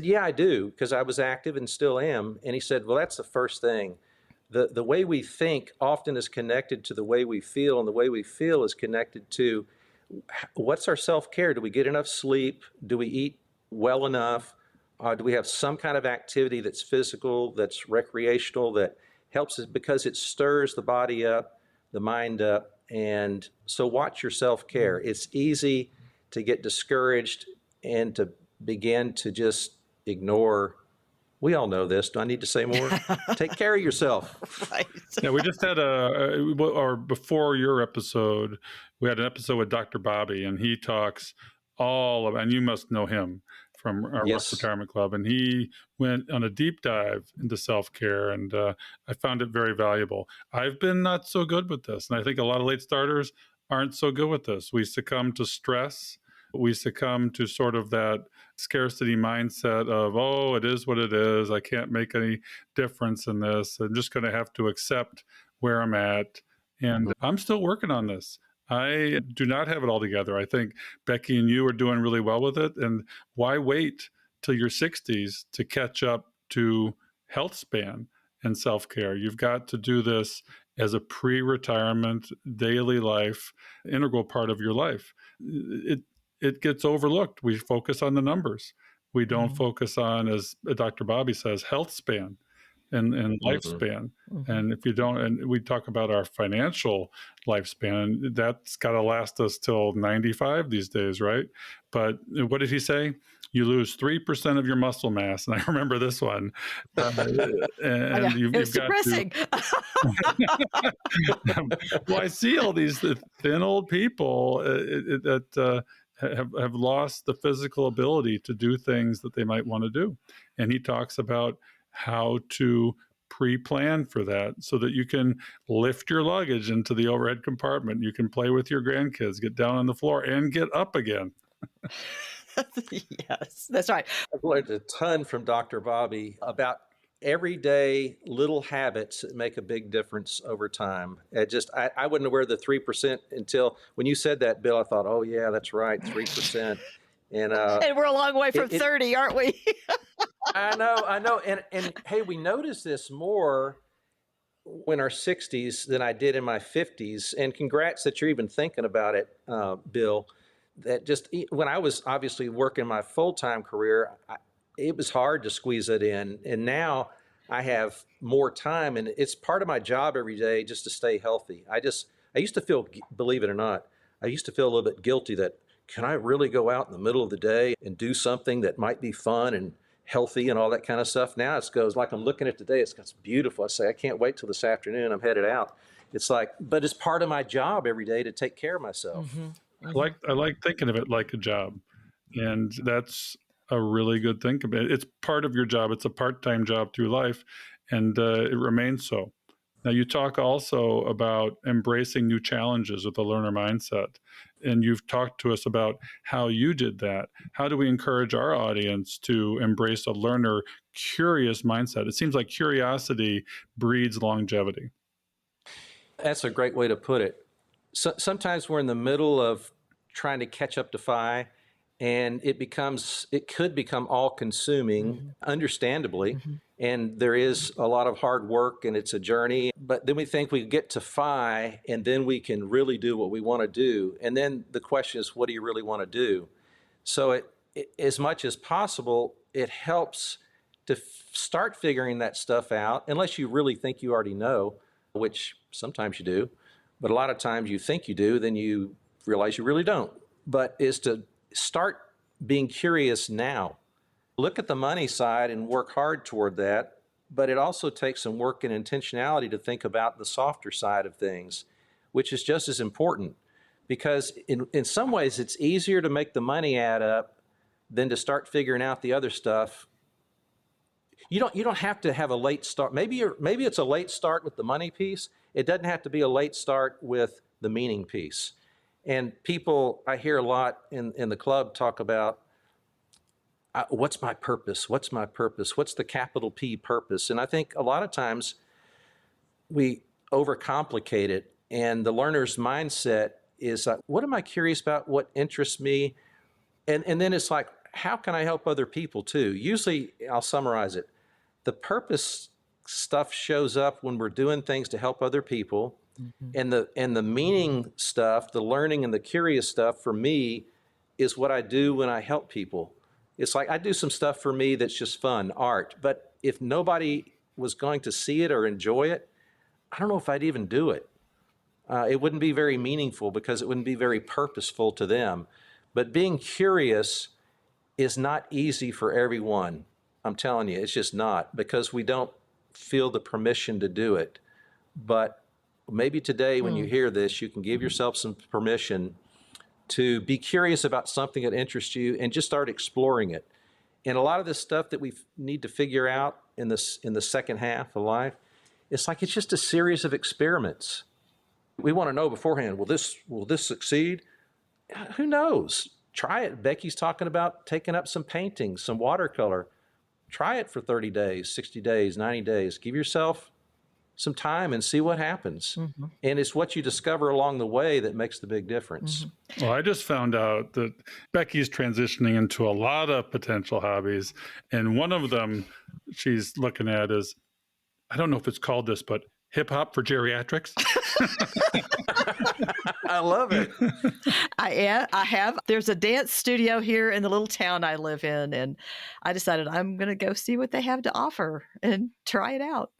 Speaker 1: yeah, I do, because I was active and still am. And he said, well, that's the first thing. The way we think often is connected to the way we feel, and the way we feel is connected to what's our self-care? Do we get enough sleep? Do we eat well enough? Do we have some kind of activity that's physical, that's recreational, that helps us because it stirs the body up, the mind up? And so watch your self-care. It's easy to get discouraged and to begin to just ignore We all know this. Do I need to say more? Take care of yourself.
Speaker 2: Right.
Speaker 3: Yeah, we just had or before your episode, we had an episode with Dr. Bobby, and he talks all about, and you must know him from our Work
Speaker 1: Yes.
Speaker 3: Retirement Club, and he went on a deep dive into self-care, and I found it very valuable. I've been not so good with this, and I think a lot of late starters aren't so good with this. We succumb to stress. We succumb to sort of that scarcity mindset of, oh, it is what it is. I can't make any difference in this. I'm just going to have to accept where I'm at. And I'm still working on this. I do not have it all together. I think Becky and you are doing really well with it. And why wait till your 60s to catch up to health span and self-care? You've got to do this as a pre-retirement daily life, integral part of your life. It gets overlooked. We focus on the numbers. We don't focus on, as Dr. Bobby says, health span and lifespan. And if you don't, and we talk about our financial lifespan, that's got to last us till 95 these days, right? But what did he say? You lose 3% of your muscle mass. And I remember this one. And you've got
Speaker 2: depressing.
Speaker 3: Well, I see all these thin old people that have lost the physical ability to do things that they might want to do. And he talks about how to pre-plan for that so that you can lift your luggage into the overhead compartment. You can play with your grandkids, get down on the floor, and get up again.
Speaker 2: Yes, that's right.
Speaker 1: I've learned a ton from Dr. Bobby about everyday little habits that make a big difference over time. I wouldn't aware of the 3% until when you said that, Bill. I thought, oh yeah, that's right, 3%. And
Speaker 2: we're a long way from 30, aren't we?
Speaker 1: I know. And hey, we notice this more in our 60s than I did in my 50s. And congrats that you're even thinking about it, Bill. That just when I was obviously working my full-time career, it was hard to squeeze it in. And now I have more time, and it's part of my job every day just to stay healthy. I used to feel, believe it or not, I used to feel a little bit guilty that, can I really go out in the middle of the day and do something that might be fun and healthy and all that kind of stuff? Now it goes like, I'm looking at today, it's beautiful. I say, I can't wait till this afternoon. I'm headed out. It's like, but it's part of my job every day to take care of myself.
Speaker 3: I like thinking of it like a job, and that's a really good thing. It's part of your job. It's a part-time job through life, and it remains so. Now, you talk also about embracing new challenges with a learner mindset, and you've talked to us about how you did that. How do we encourage our audience to embrace a learner curious mindset? It seems like curiosity breeds longevity.
Speaker 1: That's a great way to put it. So, sometimes we're in the middle of trying to catch up to FI, and it could become all consuming, understandably. And there is a lot of hard work, and it's a journey. But then we think we get to FI, and then we can really do what we want to do. And then the question is, what do you really want to do? So as much as possible, it helps to start figuring that stuff out, unless you really think you already know, which sometimes you do. But a lot of times you think you do, then you realize you really don't. But is to start being curious now. Look at the money side and work hard toward that. But it also takes some work and intentionality to think about the softer side of things, which is just as important. Because in some ways, it's easier to make the money add up than to start figuring out the other stuff. You don't have to have a late start. Maybe it's a late start with the money piece. It doesn't have to be a late start with the meaning piece. And people, I hear a lot in the club talk about, what's my purpose? What's my purpose? What's the capital P purpose? And I think a lot of times we overcomplicate it. And the learner's mindset is, what am I curious about? What interests me? And then it's like, how can I help other people too? Usually, I'll summarize it. The purpose stuff shows up when we're doing things to help other people. And the meaning stuff, the learning and the curious stuff for me is what I do when I help people. It's like I do some stuff for me that's just fun, art. But if nobody was going to see it or enjoy it, I don't know if I'd even do it. It wouldn't be very meaningful because it wouldn't be very purposeful to them. But being curious is not easy for everyone. I'm telling you, it's just not, because we don't feel the permission to do it. But maybe today when you hear this, you can give yourself some permission to be curious about something that interests you and just start exploring it. And a lot of this stuff that we need to figure out in the second half of life, it's like it's just a series of experiments. We want to know beforehand, will this succeed? Who knows? Try it. Becky's talking about taking up some painting, some watercolor. Try it for 30 days, 60 days, 90 days. Give yourself some time and see what happens. Mm-hmm. And it's what you discover along the way that makes the big difference.
Speaker 3: Mm-hmm. Well, I just found out that Becky's transitioning into a lot of potential hobbies. And one of them she's looking at is, I don't know if it's called this, but hip hop for geriatrics.
Speaker 1: I love it.
Speaker 2: I have. There's a dance studio here in the little town I live in, and I decided I'm going to go see what they have to offer and try it out.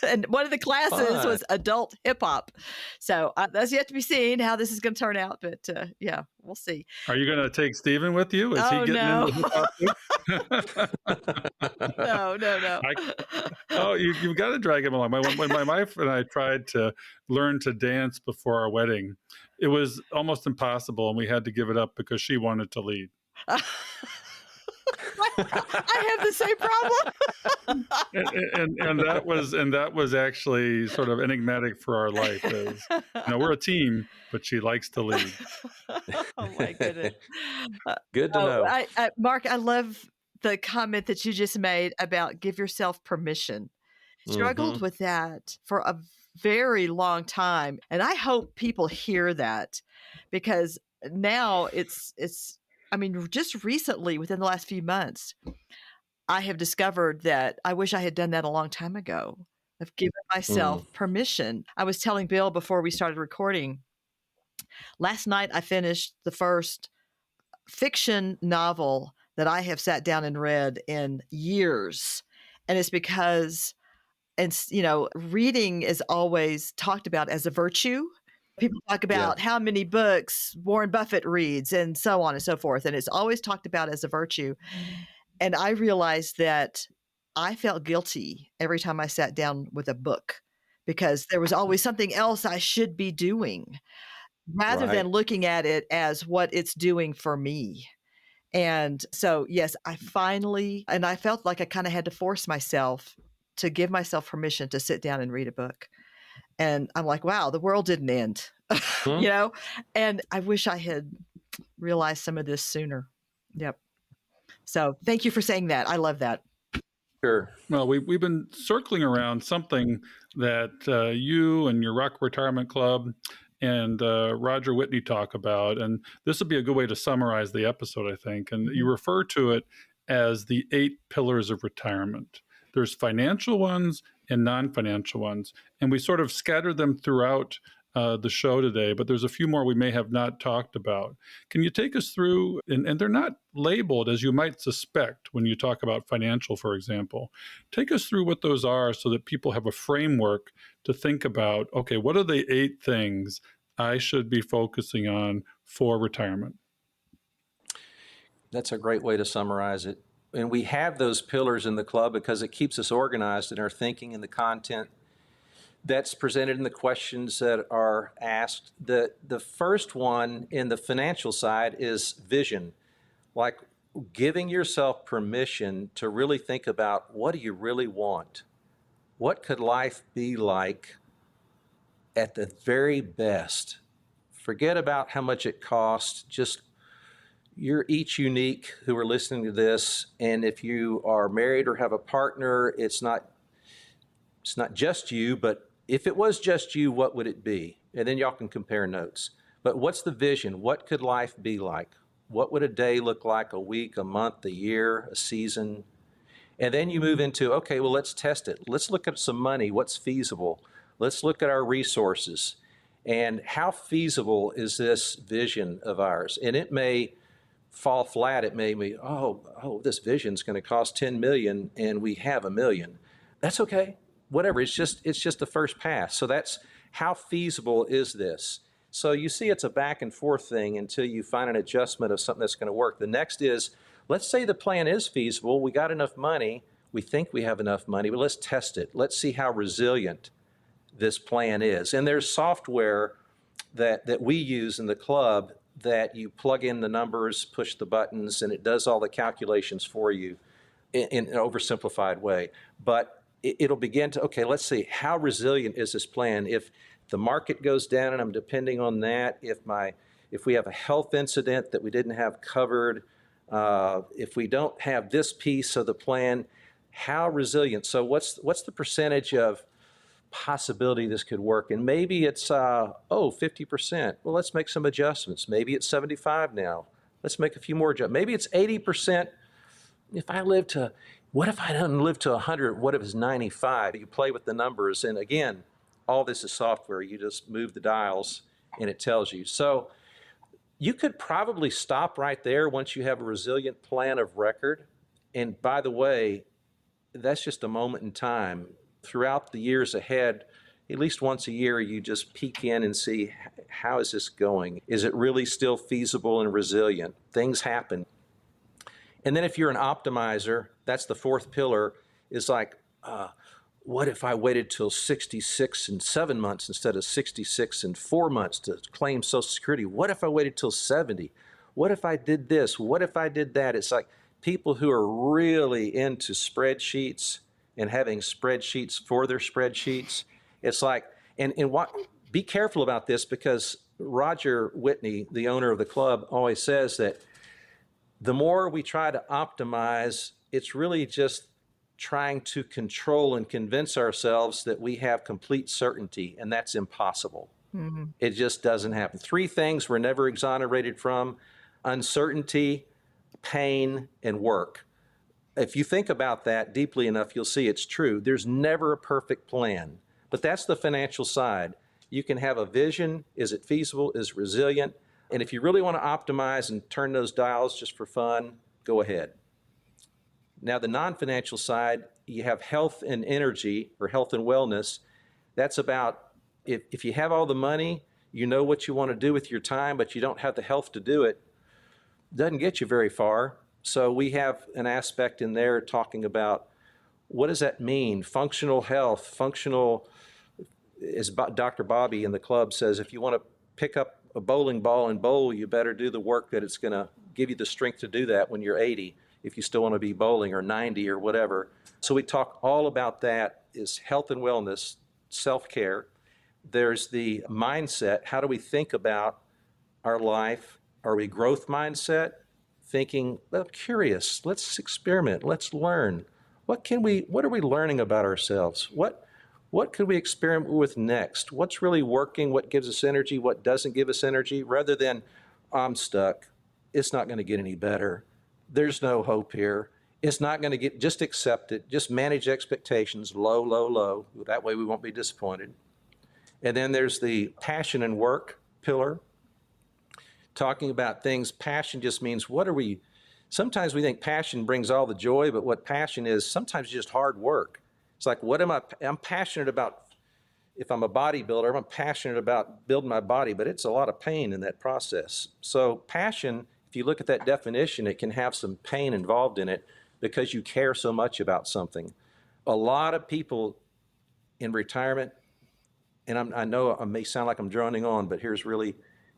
Speaker 2: And one of the classes was adult hip hop. So that's yet to be seen how this is going to turn out. But yeah, we'll see.
Speaker 3: Are you going to take Steven with you? Is he getting into hip hop too?
Speaker 2: No.
Speaker 3: You've got to drag him along. When my wife and I tried to learn to dance before our wedding, it was almost impossible, and we had to give it up because she wanted to lead.
Speaker 2: I have the same problem.
Speaker 3: and that was actually sort of enigmatic for our life. We're a team, but she likes to lead.
Speaker 2: Oh my goodness.
Speaker 1: Good to know.
Speaker 2: Mark, I love the comment that you just made about give yourself permission. Struggled with that for a very long time. And I hope people hear that, because now just recently, within the last few months, I have discovered that I wish I had done that a long time ago. I've given myself permission. I was telling Bill before we started recording, last night I finished the first fiction novel that I have sat down and read in years. And it's because, reading is always talked about as a virtue. People talk about how many books Warren Buffett reads and so on and so forth. And it's always talked about as a virtue. And I realized that I felt guilty every time I sat down with a book, because there was always something else I should be doing, rather than looking at it as what it's doing for me. And so, yes, I felt like I kind of had to force myself to give myself permission to sit down and read a book. And I'm like, wow, the world didn't end, and I wish I had realized some of this sooner. Yep. So thank you for saying that. I love that.
Speaker 1: Sure.
Speaker 3: Well, we've been circling around something that you and your Rock Retirement Club and Roger Whitney talk about. And this would be a good way to summarize the episode, I think. And you refer to it as the 8 pillars of retirement. There's financial ones and non-financial ones. And we sort of scattered them throughout the show today, but there's a few more we may have not talked about. Can you take us through, and they're not labeled as you might suspect when you talk about financial, for example. Take us through what those are so that people have a framework to think about, okay, what are the 8 things I should be focusing on for retirement?
Speaker 1: That's a great way to summarize it. And we have those pillars in the club because it keeps us organized in our thinking and the content that's presented in the questions that are asked. The first one in the financial side is vision, like giving yourself permission to really think about, what do you really want? What could life be like at the very best? Forget about how much it costs. Just, you're each unique who are listening to this. And if you are married or have a partner, it's not just you, but if it was just you, what would it be? And then y'all can compare notes. But what's the vision? What could life be like? What would a day look like, a week, a month, a year, a season? And then you move into, okay, well, let's test it. Let's look at some money. What's feasible? Let's look at our resources. And how feasible is this vision of ours? And it may fall flat. It may be, this vision's going to cost $10 million and we have $1 million. That's okay. Whatever, it's just the first pass. So that's how feasible is this? So you see it's a back and forth thing until you find an adjustment of something that's going to work. The next is, let's say the plan is feasible, we got enough money, We think we have enough money, but let's test it. Let's see how resilient this plan is. And there's software that we use in the club that you plug in the numbers, push the buttons, and it does all the calculations for you in an oversimplified way. But it'll begin to, okay, let's see, how resilient is this plan? If the market goes down and I'm depending on that, if we have a health incident that we didn't have covered, if we don't have this piece of the plan, how resilient? So what's the percentage of possibility this could work? And maybe it's 50%. Well, let's make some adjustments. Maybe it's 75 now. Let's make a few more adjustments. Maybe it's 80%. What if I don't live to 100? What if it's 95? You play with the numbers, and again, all this is software. You just move the dials and it tells you. So you could probably stop right there once you have a resilient plan of record. And by the way, that's just a moment in time. Throughout the years ahead, at least once a year, you just peek in and see, how is this going? Is it really still feasible and resilient? Things happen. And then if you're an optimizer, that's the fourth pillar, is like, what if I waited till 66 and 7 months instead of 66 and 4 months to claim Social Security? What if I waited till 70? What if I did this? What if I did that? It's like people who are really into spreadsheets and having spreadsheets for their spreadsheets. It's like, be careful about this, because Roger Whitney, the owner of the club, always says that the more we try to optimize, it's really just trying to control and convince ourselves that we have complete certainty, and that's impossible. Mm-hmm. It just doesn't happen. Three things we're never exonerated from: uncertainty, pain, and work. If you think about that deeply enough, you'll see it's true. There's never a perfect plan, but that's the financial side. You can have a vision. Is it feasible? Is it resilient? And if you really want to optimize and turn those dials just for fun, go ahead. Now, the non-financial side, you have health and energy, or health and wellness. That's about, if you have all the money, you know what you want to do with your time, but you don't have the health to do it, doesn't get you very far. So we have an aspect in there talking about, what does that mean? Functional health, as Dr. Bobby in the club says, if you want to pick up a bowling ball and bowl, you better do the work that it's going to give you the strength to do that when you're 80, if you still want to be bowling, or 90 or whatever. So we talk all about that, is health and wellness, self-care. There's the mindset. How do we think about our life? Are we growth mindset? Thinking, well, curious, let's experiment, let's learn. What are we learning about ourselves? What could we experiment with next? What's really working? What gives us energy? What doesn't give us energy? Rather than, I'm stuck. It's not going to get any better. There's no hope here. It's not going to get, just accept it. Just manage expectations, low, low, low. That way we won't be disappointed. And then there's the passion and work pillar. Talking about things, passion just means, sometimes we think passion brings all the joy, but what passion is, sometimes just hard work. It's like, I'm passionate about, if I'm a bodybuilder, I'm passionate about building my body, but it's a lot of pain in that process. So passion, if you look at that definition, it can have some pain involved in it because you care so much about something. A lot of people in retirement, and I know I may sound like I'm droning on, but here's really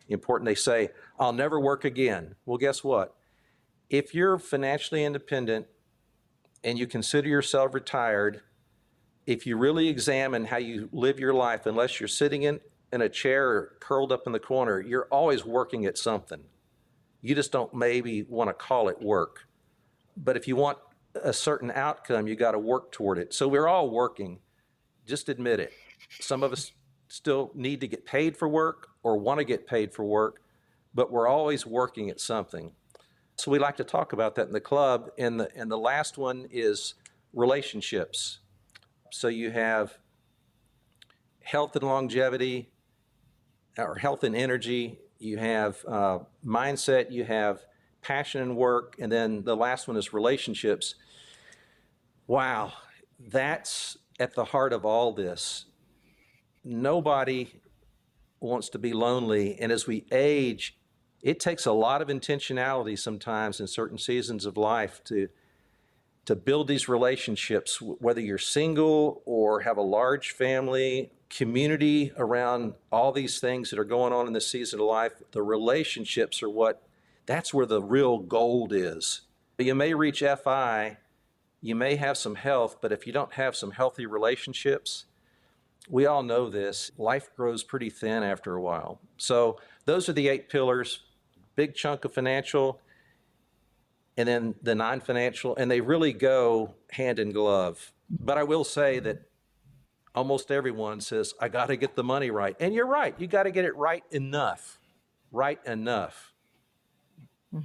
Speaker 1: important. They say, I'll never work again. Well, guess what? If you're financially independent and you consider yourself retired, if you really examine how you live your life, unless you're sitting in a chair or curled up in the corner, you're always working at something. You just don't maybe want to call it work. But if you want a certain outcome, you got to work toward it. So we're all working. Just admit it. Some of us still need to get paid for work or want to get paid for work, but we're always working at something. So we like to talk about that in the club. And the last one is relationships. So you have health and longevity, or health and energy. You have mindset. You have passion and work. And then the last one is relationships. Wow, that's at the heart of all this. Nobody wants to be lonely. And as we age, it takes a lot of intentionality sometimes in certain seasons of life to to build these relationships, whether you're single or have a large family, community around all these things that are going on in this season of life. The relationships are that's where the real gold is. You may reach FI, you may have some health, but if you don't have some healthy relationships, we all know this, life grows pretty thin after a while. So those are the 8 pillars, big chunk of financial, and then the non-financial, and they really go hand in glove. But I will say that almost everyone says, I got to get the money right. And you're right, you got to get it right enough.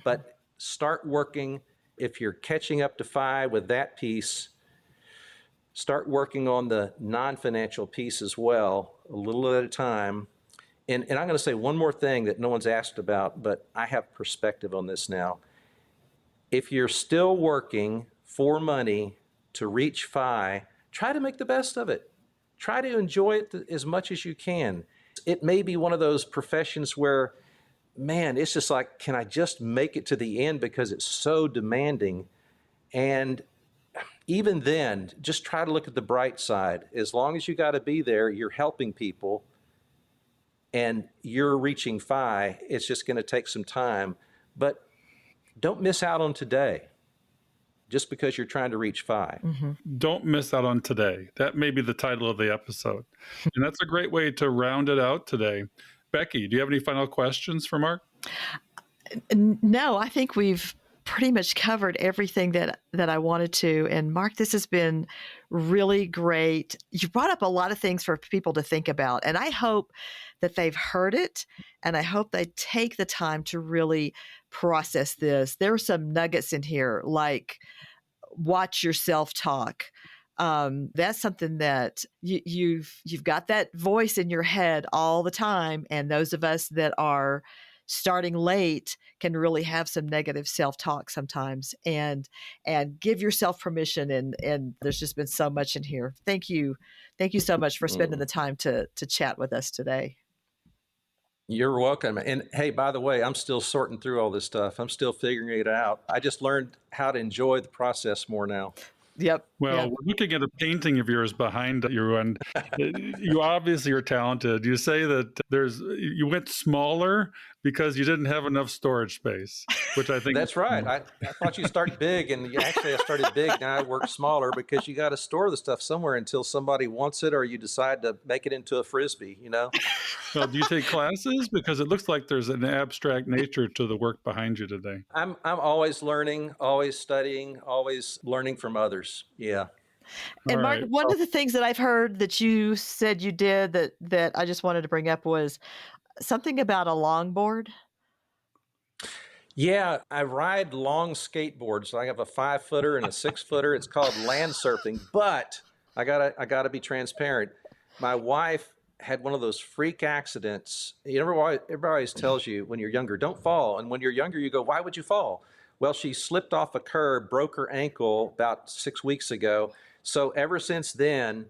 Speaker 1: But start working. If you're catching up to FI with that piece, start working on the non-financial piece as well, a little at a time. And I'm going to say one more thing that no one's asked about, but I have perspective on this now. If you're still working for money to reach FI, try to make the best of it. Try to enjoy it as much as you can. It may be one of those professions where, man, it's just like, can I just make it to the end because it's so demanding? And even then, just try to look at the bright side. As long as you got to be there, you're helping people and you're reaching FI, it's just going to take some time. But don't miss out on today just because you're trying to reach FI.
Speaker 3: Don't miss out on today. That may be the title of the episode. And that's a great way to round it out today. Becky, do you have any final questions for Mark?
Speaker 2: No, I think we've pretty much covered everything that I wanted to. And Mark, this has been really great. You brought up a lot of things for people to think about. And I hope that they've heard it. And I hope they take the time to really process this. There are some nuggets in here, like watch your self-talk. That's something that you've got that voice in your head all the time. And those of us that are starting late can really have some negative self-talk sometimes, and give yourself permission. And there's just been so much in here. Thank you so much for spending the time to chat with us today.
Speaker 1: You're welcome. And hey, by the way, I'm still sorting through all this stuff. I'm still figuring it out. I just learned how to enjoy the process more now.
Speaker 2: Yep.
Speaker 3: Well, we're looking at a painting of yours behind you, and you obviously are talented. You say that you went smaller because you didn't have enough storage space, which I think
Speaker 1: that's right. I thought you start big, and actually I started big. Now I work smaller because you got to store the stuff somewhere until somebody wants it, or you decide to make it into a Frisbee,
Speaker 3: Well, do you take classes? Because it looks like there's an abstract nature to the work behind you today.
Speaker 1: I'm always learning, always studying, always learning from others. Yeah.
Speaker 2: And
Speaker 3: All
Speaker 2: Mark,
Speaker 3: right.
Speaker 2: one of the things that I've heard that you said you did that I just wanted to bring up was something about a longboard.
Speaker 1: Yeah, I ride long skateboards. I have a 5-footer and a 6-footer. It's called land surfing, but I gotta be transparent. My wife had one of those freak accidents. Everybody always tells you when you're younger, don't fall. And when you're younger, you go, why would you fall? Well, she slipped off a curb, broke her ankle about 6 weeks ago. So ever since then,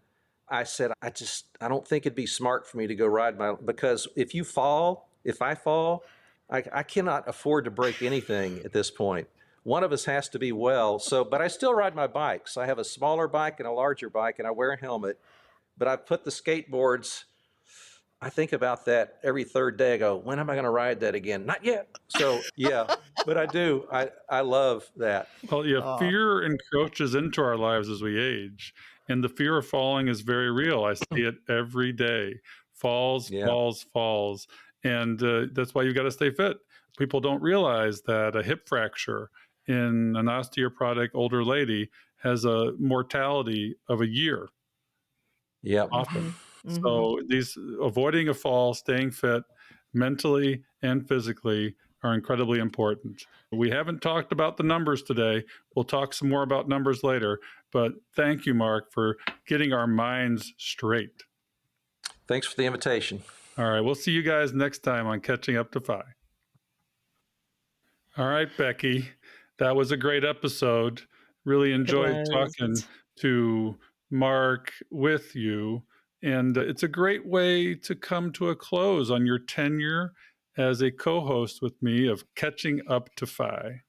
Speaker 1: I said, I don't think it'd be smart for me to go ride because if I fall, I cannot afford to break anything at this point. One of us has to be well. But I still ride my bikes. I have a smaller bike and a larger bike, and I wear a helmet. But I put the skateboards, I think about that every third day. I go, when am I going to ride that again? Not yet. So, yeah, but I do. I love that.
Speaker 3: Well, yeah, fear encroaches into our lives as we age, and the fear of falling is very real. I see it every day. Falls. And that's why you've got to stay fit. People don't realize that a hip fracture in an osteoporotic older lady has a mortality of a year.
Speaker 1: Yeah.
Speaker 3: Often. So avoiding a fall, staying fit mentally and physically are incredibly important. We haven't talked about the numbers today. We'll talk some more about numbers later, but thank you, Mark, for getting our minds straight.
Speaker 1: Thanks for the invitation.
Speaker 3: All right, we'll see you guys next time on Catching Up to FI. All right, Becky, that was a great episode. Really enjoyed talking to Mark with you. And it's a great way to come to a close on your tenure as a co-host with me of Catching Up to FI.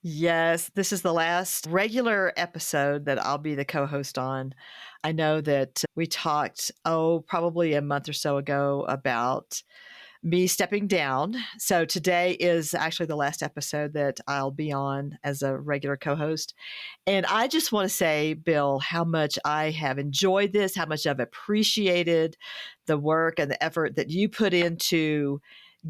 Speaker 2: Yes, this is the last regular episode that I'll be the co-host on. I know that we talked, probably a month or so ago about me stepping down. So today is actually the last episode that I'll be on as a regular co-host. And I just want to say, Bill, how much I have enjoyed this, how much I've appreciated the work and the effort that you put into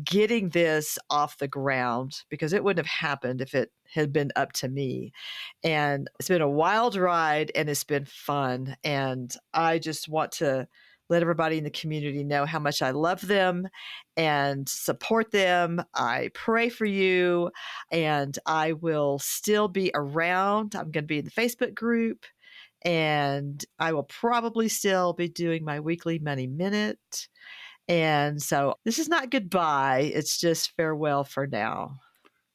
Speaker 2: getting this off the ground, because it wouldn't have happened if it had been up to me. And it's been a wild ride and it's been fun. And I just want to let everybody in the community know how much I love them and support them. I pray for you, and I will still be around. I'm going to be in the Facebook group, and I will probably still be doing my weekly Money Minute. And so this is not goodbye. It's just farewell for now.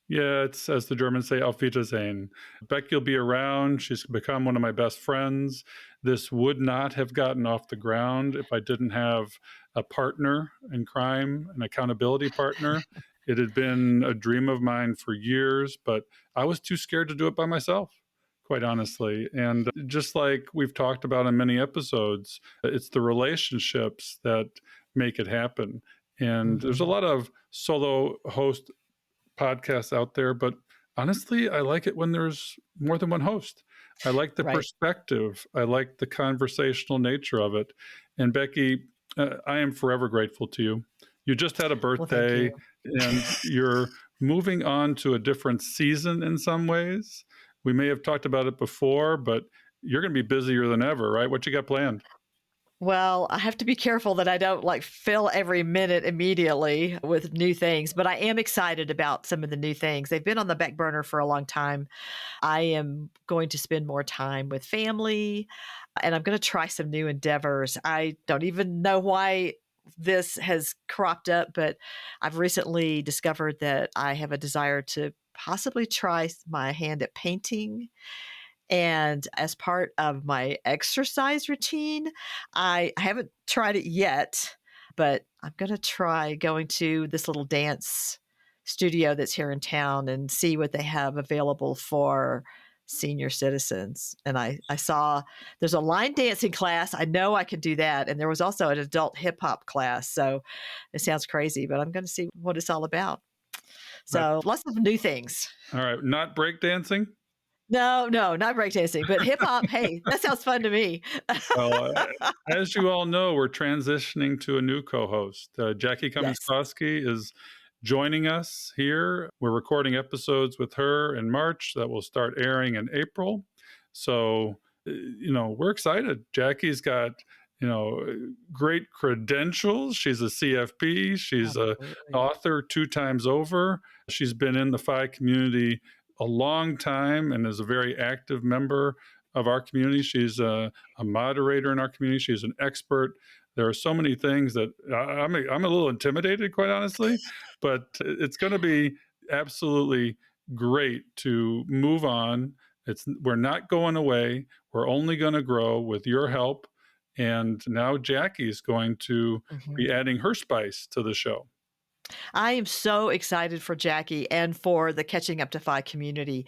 Speaker 3: Yeah, it's as the Germans say, auf Wiedersehen. Becky will be around. She's become one of my best friends. This would not have gotten off the ground if I didn't have a partner in crime, an accountability partner. It had been a dream of mine for years, but I was too scared to do it by myself, quite honestly. And just like we've talked about in many episodes, it's the relationships that make it happen. And there's a lot of solo host podcasts out there, but honestly, I like it when there's more than one host. I like the
Speaker 2: Right.
Speaker 3: perspective. I like the conversational nature of it. And Becky, I am forever grateful to you. You just had a
Speaker 2: Well, thank
Speaker 3: birthday,
Speaker 2: you.
Speaker 3: and you're moving on to a different season in some ways. We may have talked about it before, but you're going to be busier than ever, right? What you got planned?
Speaker 2: Well, I have to be careful that I don't like fill every minute immediately with new things, but I am excited about some of the new things. They've been on the back burner for a long time. I am going to spend more time with family, and I'm going to try some new endeavors. I don't even know why this has cropped up, but I've recently discovered that I have a desire to possibly try my hand at painting. And as part of my exercise routine, I haven't tried it yet, but I'm going to try going to this little dance studio that's here in town and see what they have available for senior citizens. And I saw there's a line dancing class. I know I could do that. And there was also an adult hip hop class. So it sounds crazy, but I'm going to see what it's all about. So lots of new things.
Speaker 3: All right, not breakdancing?
Speaker 2: No, not breakdancing, but hip hop. Hey, that sounds fun to me.
Speaker 3: Well, as you all know, we're transitioning to a new co-host. Jackie
Speaker 2: Yes.
Speaker 3: Cummings-Koski is joining us here. We're recording episodes with her in March that will start airing in April. So, we're excited. Jackie's got, great credentials. She's a CFP. She's an
Speaker 2: Absolutely.
Speaker 3: author 2 times over. She's been in the FI community a long time and is a very active member of our community. She's a moderator in our community. She's an expert. There are so many things that I'm a little intimidated, quite honestly, but it's going to be absolutely great to move on. We're not going away. We're only going to grow with your help. And now Jackie's going to be adding her spice to the show.
Speaker 2: I am so excited for Jackie and for the Catching Up to FI community.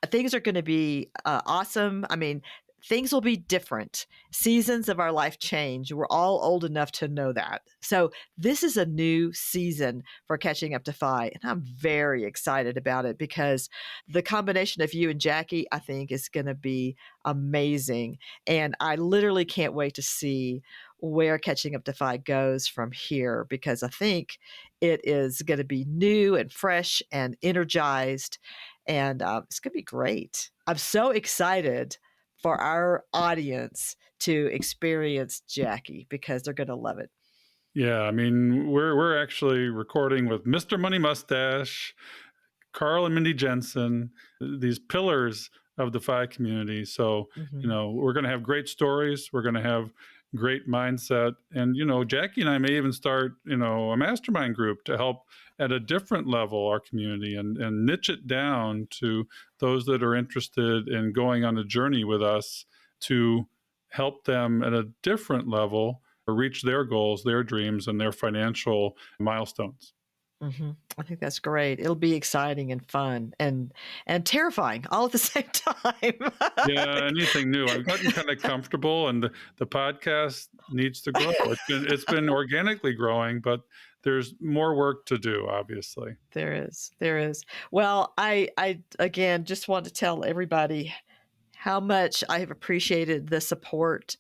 Speaker 2: Things are going to be awesome. I mean, things will be different. Seasons of our life change. We're all old enough to know that. So this is a new season for Catching Up to FI, and I'm very excited about it because the combination of you and Jackie, I think, is going to be amazing. And I literally can't wait to see where Catching Up to FI goes from here, because I think it is going to be new and fresh and energized, and it's going to be great. I'm so excited for our audience to experience Jackie because they're going to love it.
Speaker 3: Yeah, I mean, we're actually recording with Mr. Money Mustache, Carl and Mindy Jensen, these pillars of the FI community. So, we're going to have great stories. We're going to have great mindset. And, Jackie and I may even start, a mastermind group to help at a different level our community and niche it down to those that are interested in going on a journey with us to help them at a different level reach their goals, their dreams, and their financial milestones.
Speaker 2: I think that's great. It'll be exciting and fun and terrifying all at the same time.
Speaker 3: Yeah, anything new. I've gotten kind of comfortable, and the podcast needs to grow. It's been organically growing, but there's more work to do, obviously.
Speaker 2: There is. Well, I again just want to tell everybody how much I have appreciated the support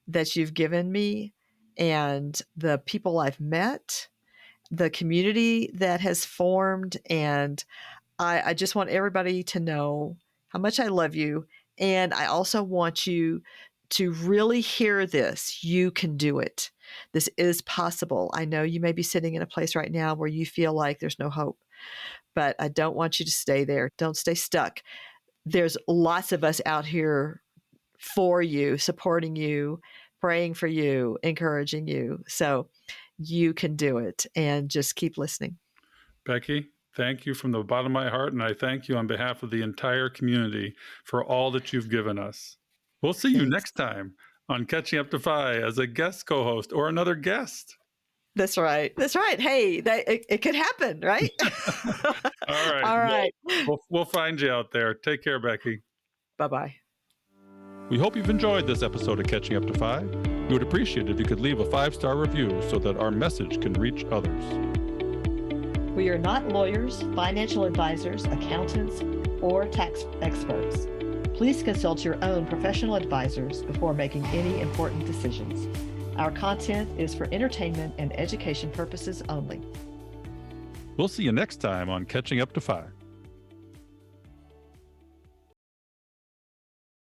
Speaker 2: that you've given me and the people I've met, the community that has formed. And I just want everybody to know how much I love you. And I also want you to really hear this. You can do it. This is possible. I know you may be sitting in a place right now where you feel like there's no hope, but I don't want you to stay there. Don't stay stuck. There's lots of us out here for you, supporting you, praying for you, encouraging you. So you can do it, and just keep listening.
Speaker 3: Becky, thank you from the bottom of my heart, and I thank you on behalf of the entire community for all that you've given us. We'll see you next time on Catching Up to FI as a guest co-host or another guest.
Speaker 2: That's right. Hey, it could happen, right?
Speaker 3: All right. We'll find you out there. Take care, Becky.
Speaker 2: Bye-bye.
Speaker 3: We hope you've enjoyed this episode of Catching Up to FI. We would appreciate it if you could leave a 5-star review so that our message can reach others.
Speaker 2: We are not lawyers, financial advisors, accountants, or tax experts. Please consult your own professional advisors before making any important decisions. Our content is for entertainment and education purposes only.
Speaker 3: We'll see you next time on Catching Up to FI.